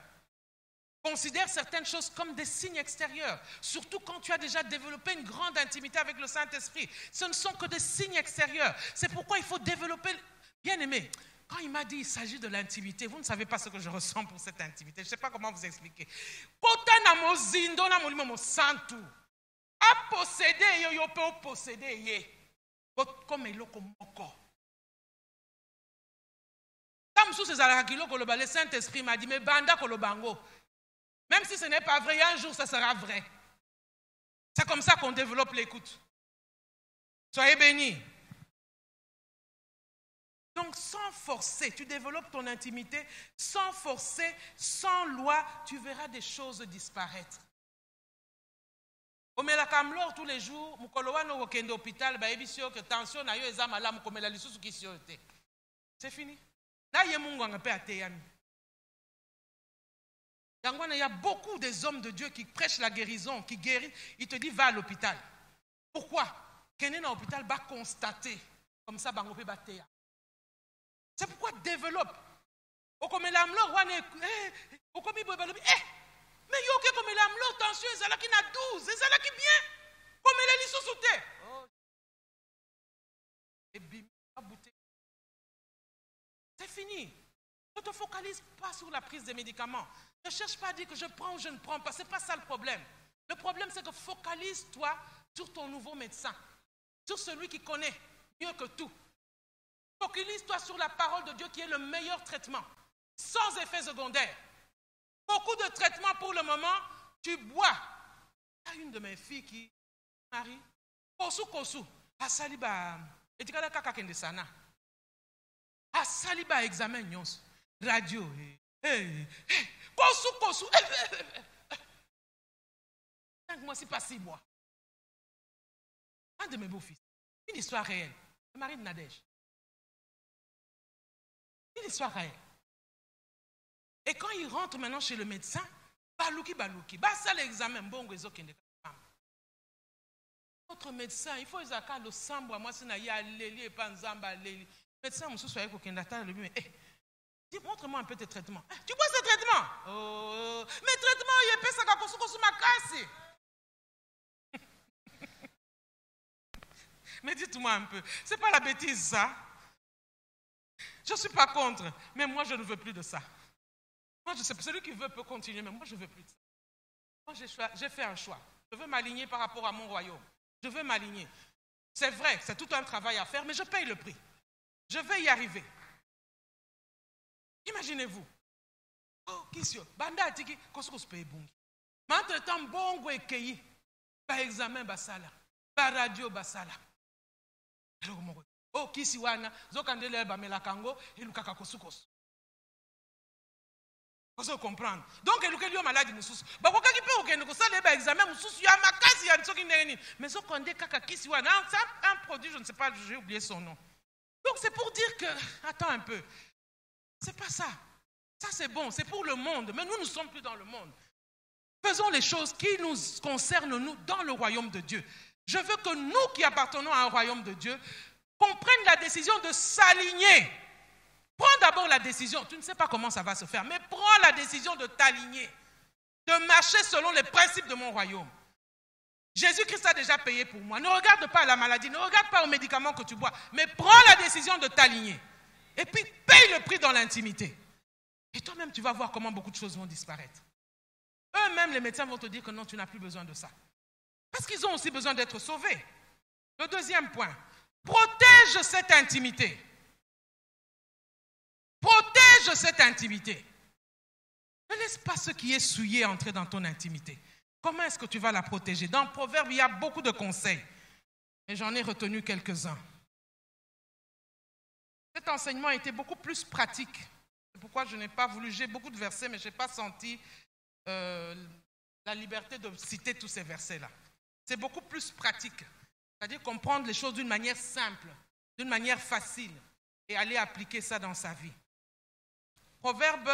Considère certaines choses comme des signes extérieurs, surtout quand tu as déjà développé une grande intimité avec le Saint-Esprit. Ce ne sont que des signes extérieurs. C'est pourquoi il faut développer... Bien-aimé, quand il m'a dit qu'il s'agit de l'intimité, vous ne savez pas ce que je ressens pour cette intimité. Je ne sais pas comment vous expliquer. A posséder, yo peut posséder. Comme eloko moko. Comme sous ces alakilo koloba, le Saint-Esprit m'a dit, mais banda kolobango. Même si ce n'est pas vrai, un jour ça sera vrai. C'est comme ça qu'on développe l'écoute. Soyez bénis. Donc sans forcer, tu développes ton intimité, sans forcer, sans loi, tu verras des choses disparaître. Omela kamlor tous les jours, mukolowa no wokende hôpital, ba ebisio que tension na yo eza malamu komela lisusu kisio te. C'est fini. Na ye mungu ngape ateyami. Il y a beaucoup des hommes de Dieu qui prêchent la guérison, qui guérissent. Il te dit va à l'hôpital. Pourquoi? Quelqu'un à l'hôpital va constater. Comme ça, bango pe bateya. C'est pourquoi développe. Mais yo ke comme l'amlo tension ezala ki na 12, ezala ki bien. Comme elle est sous-souté. C'est fini. Ne te focalise pas sur la prise des médicaments. Ne cherche pas à dire que je prends ou je ne prends pas. Ce n'est pas ça le problème. Le problème, c'est que focalise-toi sur ton nouveau médecin. Sur celui qui connaît mieux que tout. Focalise-toi sur la parole de Dieu qui est le meilleur traitement. Sans effet secondaire. Beaucoup de traitements pour le moment, tu bois. Il y a une de mes filles qui, Marie, kosu, asaliba, et tu as kaka kende sana. Asaliba examen nyons, radio, kosu, 5 mois, c'est pas 6 mois. Un de mes beaux-fils, une histoire réelle, le mari de Nadège. Une histoire réelle. Et quand il rentre maintenant chez le médecin, balouki, ça l'examen, bon, notre médecin, il faut que le sambo, moi, c'est na leli et pas nzamba leli. Médecin, monsieur soyez qu'aucun data lui mais dis montre-moi un peu tes traitements. Tu vois ces traitements? Oh, mes traitements, il y a pas ça quand ma casse. Mais dites-moi un peu, c'est pas la bêtise ça? Je ne suis pas contre, mais moi je ne veux plus de ça. Moi, je sais, celui qui veut peut continuer, mais moi, je ne veux plus de ça. Moi, j'ai fait un choix. Je veux m'aligner par rapport à mon royaume. Je veux m'aligner. C'est vrai, c'est tout un travail à faire, mais je paye le prix. Je vais y arriver. Imaginez-vous. Oh, Kisio, Banda Atiki, Kosko Spey Bungi. Mais entre-temps, Bongo et Keyi, par examen Basala, par radio Basala. Oh, Kisiwana, Zokandele Bamelakango, et Lukaka Kosukos. Vous comprendre. Donc, il y a maladie mususu. Ba ko kaki pe okende ko sala ba examen mususu ya makasi ya nsoki ndeni. Mais so konde kaka kisi wana un produit, je ne sais pas, j'ai oublié son nom. Donc c'est pour dire que attends un peu. C'est pas ça. Ça c'est bon, c'est pour le monde, mais nous ne sommes plus dans le monde. Faisons les choses qui nous concernent nous dans le royaume de Dieu. Je veux que nous qui appartenons à un royaume de Dieu qu'on prenne la décision de s'aligner Prends d'abord la décision. Tu ne sais pas comment ça va se faire, mais prends la décision de t'aligner, de marcher selon les principes de mon royaume. Jésus-Christ a déjà payé pour moi. Ne regarde pas à la maladie, ne regarde pas aux médicaments que tu bois, mais prends la décision de t'aligner. Et puis, paye le prix dans l'intimité. Et toi-même, tu vas voir comment beaucoup de choses vont disparaître. Eux-mêmes, les médecins vont te dire que non, tu n'as plus besoin de ça. Parce qu'ils ont aussi besoin d'être sauvés. Le deuxième point, protège cette intimité. Protège cette intimité. Ne laisse pas ce qui est souillé entrer dans ton intimité. Comment est-ce que tu vas la protéger? Dans Proverbe, il y a beaucoup de conseils. Et j'en ai retenu quelques-uns. Cet enseignement a été beaucoup plus pratique. C'est pourquoi je n'ai pas voulu, j'ai beaucoup de versets, mais je n'ai pas senti la liberté de citer tous ces versets-là. C'est beaucoup plus pratique. C'est-à-dire comprendre les choses d'une manière simple, d'une manière facile, et aller appliquer ça dans sa vie. Proverbe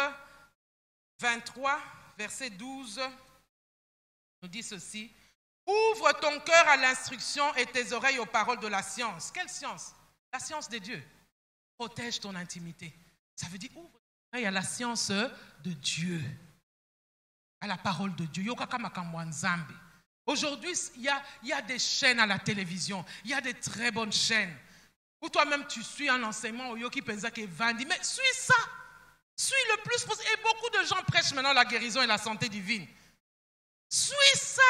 23, verset 12, nous dit ceci. Ouvre ton cœur à l'instruction et tes oreilles aux paroles de la science. Quelle science? La science de Dieu. Protège ton intimité. Ça veut dire ouvre ton oreille à la science de Dieu. À la parole de Dieu. Aujourd'hui, il y a des chaînes à la télévision. Il y a des très bonnes chaînes. Ou toi-même, tu suis un enseignement au Yoki Penzak et Vandi. Mais suis ça. Suis le plus possible. Et beaucoup de gens prêchent maintenant la guérison et la santé divine. Suis ça.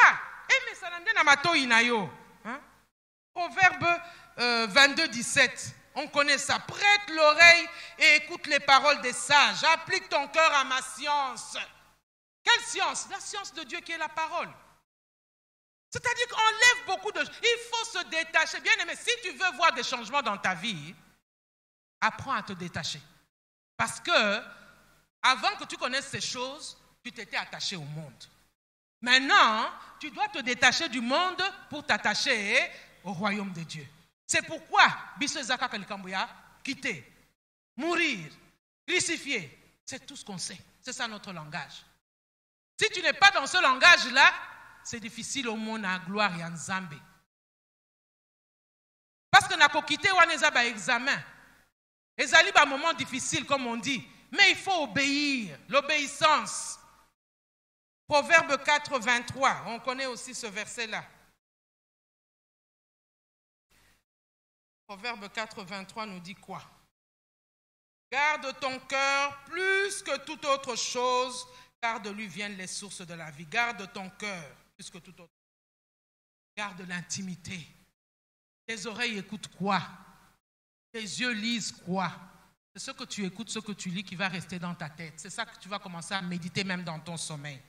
Proverbe 22, 17. On connaît ça. Prête l'oreille et écoute les paroles des sages. Applique ton cœur à ma science. Quelle science? La science de Dieu qui est la parole. C'est-à-dire qu'enlève beaucoup de... Il faut se détacher. Bien aimé, si tu veux voir des changements dans ta vie, apprends à te détacher. Parce que, avant que tu connaisses ces choses, tu t'étais attaché au monde. Maintenant, tu dois te détacher du monde pour t'attacher au royaume de Dieu. C'est pourquoi, Biso Zaka Kalikambuya, quitter, mourir, crucifier, c'est tout ce qu'on sait. C'est ça notre langage. Si tu n'es pas dans ce langage-là, c'est difficile au monde à gloire et en Zambé. Parce que nako quitter waneza ba examen. Ezali ba moment difficile comme on dit, mais il faut obéir, l'obéissance. Proverbe 4, 23, on connaît aussi ce verset-là. Proverbe 4, 23 nous dit quoi? Garde ton cœur plus que toute autre chose, car de lui viennent les sources de la vie. Garde ton cœur plus que toute autre chose. Garde l'intimité. Tes oreilles écoutent quoi? Tes yeux lisent quoi? C'est ce que tu écoutes, ce que tu lis qui va rester dans ta tête. C'est ça que tu vas commencer à méditer même dans ton sommeil.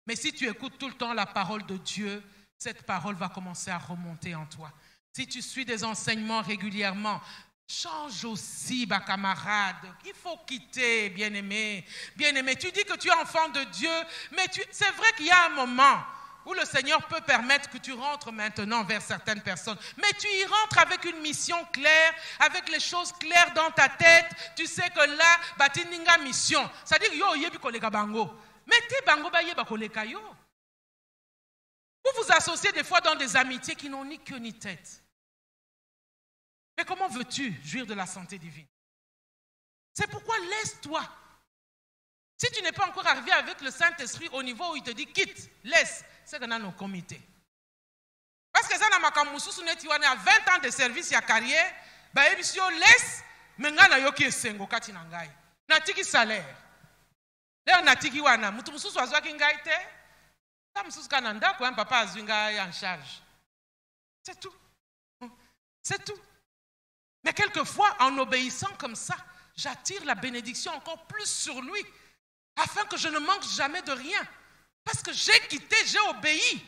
Mais si tu écoutes tout le temps la parole de Dieu, cette parole va commencer à remonter en toi. Si tu suis des enseignements régulièrement, change aussi, ma camarade. Il faut quitter, bien-aimé. Bien-aimé, tu dis que tu es enfant de Dieu, mais c'est vrai qu'il y a un moment où le Seigneur peut permettre que tu rentres maintenant vers certaines personnes. Mais tu y rentres avec une mission claire, avec les choses claires dans ta tête. Tu sais que là, batininga mission. C'est-à-dire, yo, yebi koleka bango. Mais te bango ba yeba koleka yo. Vous vous associez des fois dans des amitiés qui n'ont ni queue ni tête. Mais comment veux-tu jouir de la santé divine? C'est pourquoi laisse-toi. Si tu n'es pas encore arrivé avec le Saint-Esprit au niveau où il te dit quitte, laisse, c'est qu'on a nos comités. Parce que ça n'a pas comme Moussou Sounetiwane à 20 ans de service et carrière, bah émission laisse, mais nga na yoki esengo kati na ngai. Natiki salaire. Là natiki wana, mutu Moussou swazwa ki ngai te. Ça Moussou kananda ko un papa azwinga en charge. C'est tout. C'est tout. Mais quelquefois, en obéissant comme ça, j'attire la bénédiction encore plus sur lui, afin que je ne manque jamais de rien. Parce que j'ai quitté, j'ai obéi.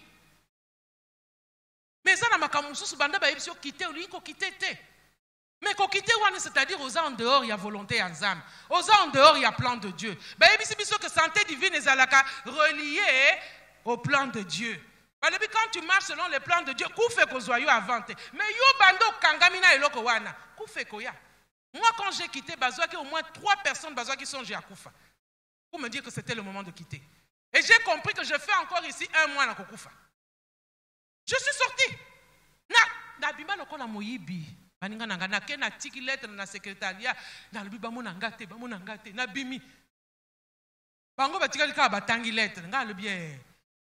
Mais ça n'a pas quitté, lui, quitté. Mais quitter, c'est-à-dire aux en dehors, il y a volonté en zam. Aux en dehors, il y a plan de Dieu. Que santé divine est reliée au plan de Dieu. Quand tu marches selon les plans de Dieu, mais yo bando kangamina eloko wana, moi quand j'ai quitté Bazouaki, au moins 3 personnes Bazouaki sont à Koufa pour me dire que c'était le moment de quitter. Et j'ai compris que je fais encore ici 1 mois à Koufa. Je suis sorti. Na bimba lokola moyibi. baninga nanga na ke na tiki lettre na secrétariat na lobi bamonanga te na bimi bango batikali ka batangi lettre nga lobi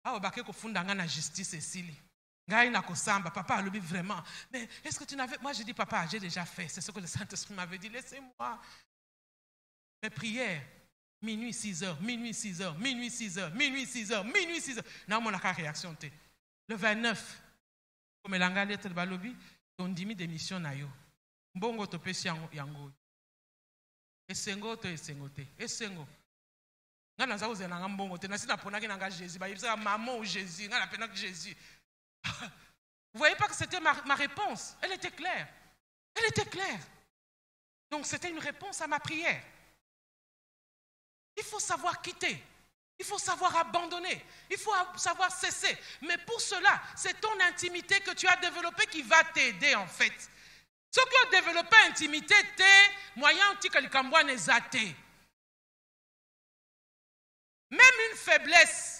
awa bake kofunda nga na justice esili ngai na kosamba papa alobi vraiment mais est-ce que tu n'avais moi je dis papa j'ai déjà fait c'est ce que le Saint-Esprit m'avait dit laissez-moi mes prières minuit 6h minuit 6h minuit 6h minuit 6h minuit 6h na mon aka réaction te le 29 comme langa lettre balobi ondimi démission na yo mbongo topesi yango esengo to esengo te esengo nga naza kozela nga mbongo te nasi naponaki nanga Jésus bayebisa maman ou Jésus nga napenaki Jésus. Vous voyez pas que c'était ma réponse, elle était claire donc c'était une réponse à ma prière. Il faut savoir quitter, il faut savoir abandonner, il faut savoir cesser. Mais pour cela, c'est ton intimité que tu as développée qui va t'aider en fait. Ce qui a développé intimité, t'es moyen anti-kalikambouan est athée. Même une faiblesse.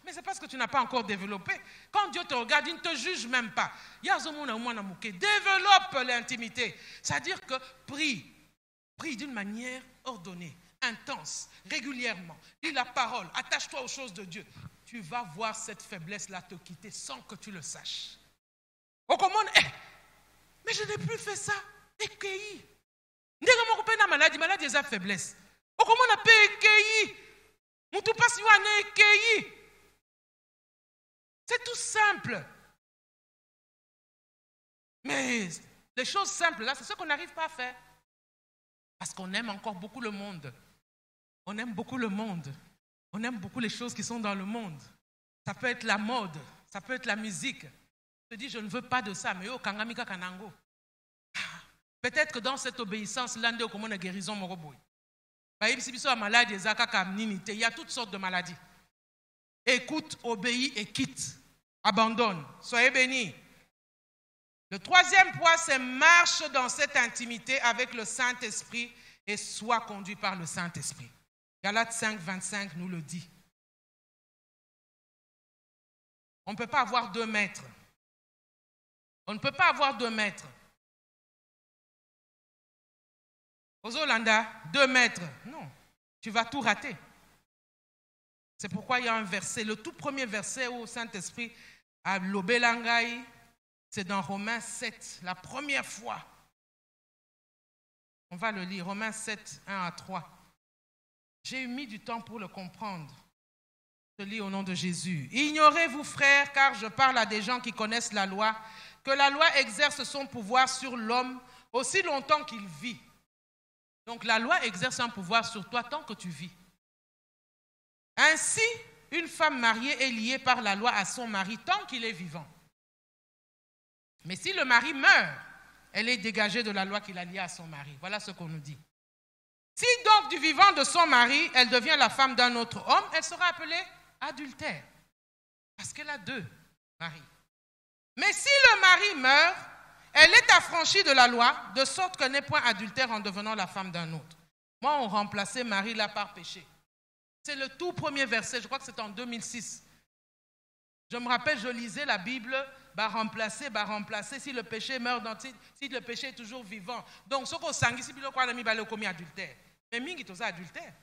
Mais c'est parce que tu n'as pas encore développé. Quand Dieu te regarde, il ne te juge même pas. Développe l'intimité. C'est-à-dire que prie d'une manière ordonnée, intense, régulièrement. Lis la parole, attache-toi aux choses de Dieu. Tu vas voir cette faiblesse-là te quitter sans que tu le saches. Mais je n'ai plus fait ça. Maladie est faiblesse. C'est tout simple. Mais les choses simples là, c'est ce qu'on n'arrive pas à faire. Parce qu'on aime encore beaucoup le monde. On aime beaucoup le monde. On aime beaucoup les choses qui sont dans le monde. Ça peut être la mode, ça peut être la musique. Je te dis, je ne veux pas de ça, mais oh, kangamika kanango. Peut-être que dans cette obéissance, l'un au commun de guérison moroboy. Il y a toutes sortes de maladies. Écoute, obéis et quitte. Abandonne. Soyez bénis. Le troisième point, c'est marche dans cette intimité avec le Saint-Esprit et sois conduit par le Saint-Esprit. Galates 5, 25 nous le dit. On ne peut pas avoir 2 maîtres. On ne peut pas avoir 2 maîtres. Aux Hollandais, 2 maîtres. Non, tu vas tout rater. C'est pourquoi il y a un verset, le tout premier verset où Saint-Esprit a l'obélangaï, c'est dans Romains 7, la première fois. On va le lire, Romains 7, 1 à 3. J'ai mis du temps pour le comprendre. Je lis au nom de Jésus. Ignorez-vous, frères, car je parle à des gens qui connaissent la loi, que la loi exerce son pouvoir sur l'homme aussi longtemps qu'il vit. Donc la loi exerce un pouvoir sur toi tant que tu vis. Ainsi, une femme mariée est liée par la loi à son mari tant qu'il est vivant. Mais si le mari meurt, elle est dégagée de la loi qu'il a liée à son mari. Voilà ce qu'on nous dit. Si donc du vivant de son mari, elle devient la femme d'un autre homme, elle sera appelée adultère. Parce qu'elle a 2 maris. Mais si le mari meurt, elle est affranchie de la loi, de sorte qu'elle n'est point adultère en devenant la femme d'un autre. Moi, on remplaçait Marie là par péché. C'est le tout premier verset, je crois que c'est en 2006. Je me rappelle, je lisais la Bible, remplacer, si le péché meurt, si le péché est toujours vivant. Donc, ce qu'on s'enguit, si le croit, il commis adultère. Mais mingi toza adultère.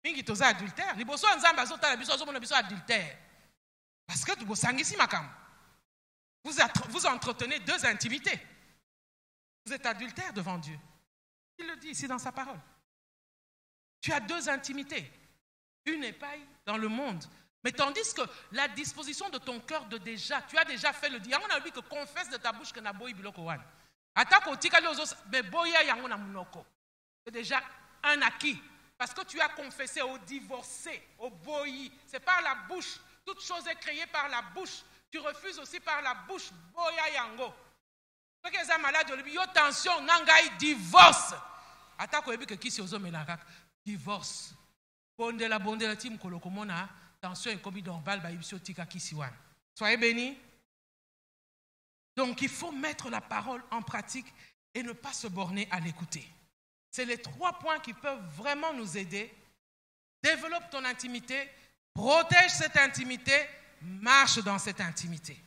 Mingi toza adultère. Les bosso nzamba azotala biso adultère. Parce que tu bosangi si makam. Vous entretenez 2 intimités. Vous êtes adultère devant Dieu. Il le dit ici dans sa parole. Tu as 2 intimités. Une épaille dans le monde. Mais tandis que la disposition de ton cœur tu as déjà fait le dire. On a dit que confesse de ta bouche que na boyi biloko wan. Atako tikali ozo be boya yango na munoko. C'est déjà un acquis. Parce que tu as confessé au divorcé, au boyi. C'est par la bouche. Toute chose est créée par la bouche. Tu refuses aussi par la bouche. Boya yango. Ceux qui sont malades, yo tension, nangai divorce. Atako ebi que kisi ozo melaka. Divorce. Bondela tim kolokomona. Tension est comme normal, tika kisiwan. Soyez bénis. Donc il faut mettre la parole en pratique et ne pas se borner à l'écouter. C'est les 3 points qui peuvent vraiment nous aider. Développe ton intimité, protège cette intimité, marche dans cette intimité.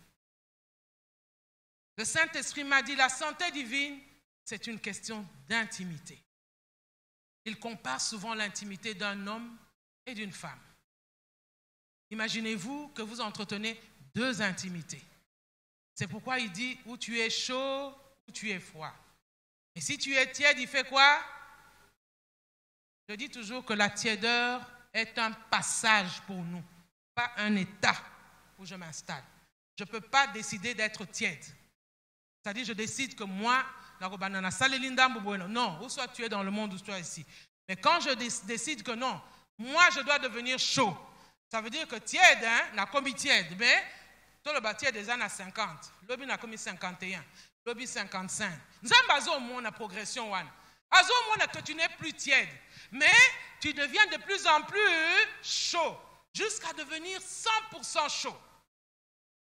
Le Saint-Esprit m'a dit, la santé divine, c'est une question d'intimité. Il compare souvent l'intimité d'un homme et d'une femme. Imaginez-vous que vous entretenez deux intimités. C'est pourquoi il dit, où tu es chaud, où tu es froid. Et si tu es tiède, il fait quoi? Je dis toujours que la tiédeur est un passage pour nous, pas un état où je m'installe. Je ne peux pas décider d'être tiède. C'est-à-dire, je décide que moi, non, ou soit tu es dans le monde ou soit ici. Mais quand je décide que non, moi je dois devenir chaud, ça veut dire que tiède, n'a commis tiède, mais tout le bâti des années 50, l'obi n'a commis 51, l'obi 55. Nous avons la progression. Que tu n'es plus tiède, mais tu deviens de plus en plus chaud, jusqu'à devenir 100% chaud.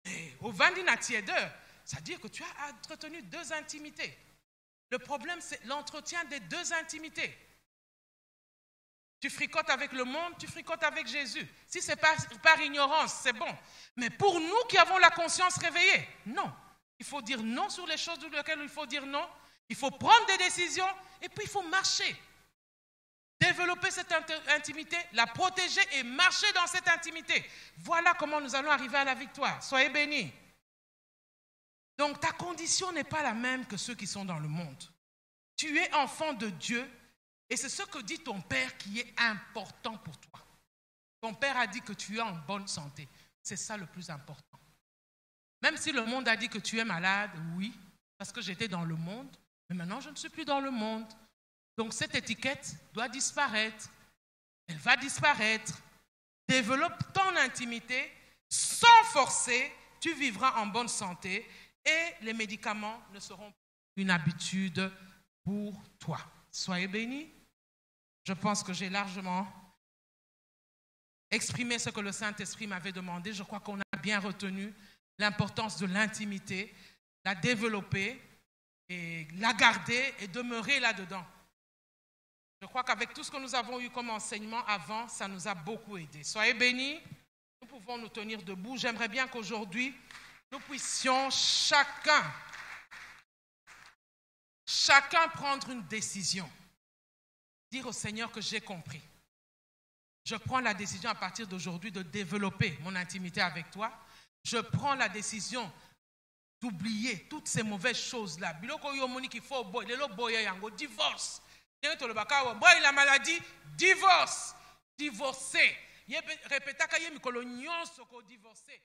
Et au vendina tièdeur, ça veut dire que tu as entretenu deux intimités. Le problème, c'est l'entretien des deux intimités. Tu fricotes avec le monde, tu fricotes avec Jésus. Si c'est par ignorance, c'est bon. Mais pour nous qui avons la conscience réveillée, non. Il faut dire non sur les choses sur lesquelles il faut dire non. Il faut prendre des décisions et puis il faut marcher. Développer cette intimité, la protéger et marcher dans cette intimité. Voilà comment nous allons arriver à la victoire. Soyez bénis. Donc ta condition n'est pas la même que ceux qui sont dans le monde. Tu es enfant de Dieu et c'est ce que dit ton Père qui est important pour toi. Ton Père a dit que tu es en bonne santé. C'est ça le plus important. Même si le monde a dit que tu es malade, oui, parce que j'étais dans le monde, mais maintenant je ne suis plus dans le monde. Donc cette étiquette doit disparaître. Elle va disparaître. Développe ton intimité sans forcer. Tu vivras en bonne santé et les médicaments ne seront plus une habitude pour toi. Soyez bénis. Je pense que j'ai largement exprimé ce que le Saint-Esprit m'avait demandé. Je crois qu'on a bien retenu l'importance de l'intimité, la développer et la garder et demeurer là-dedans. Je crois qu'avec tout ce que nous avons eu comme enseignement avant, ça nous a beaucoup aidé. Soyez bénis. Nous pouvons nous tenir debout. J'aimerais bien qu'aujourd'hui, nous puissions chacun prendre une décision. Dire au Seigneur que j'ai compris. Je prends la décision à partir d'aujourd'hui de développer mon intimité avec toi. Je prends la décision d'oublier toutes ces mauvaises choses-là. Divorce. La maladie, divorce. Divorcer. Divorcer.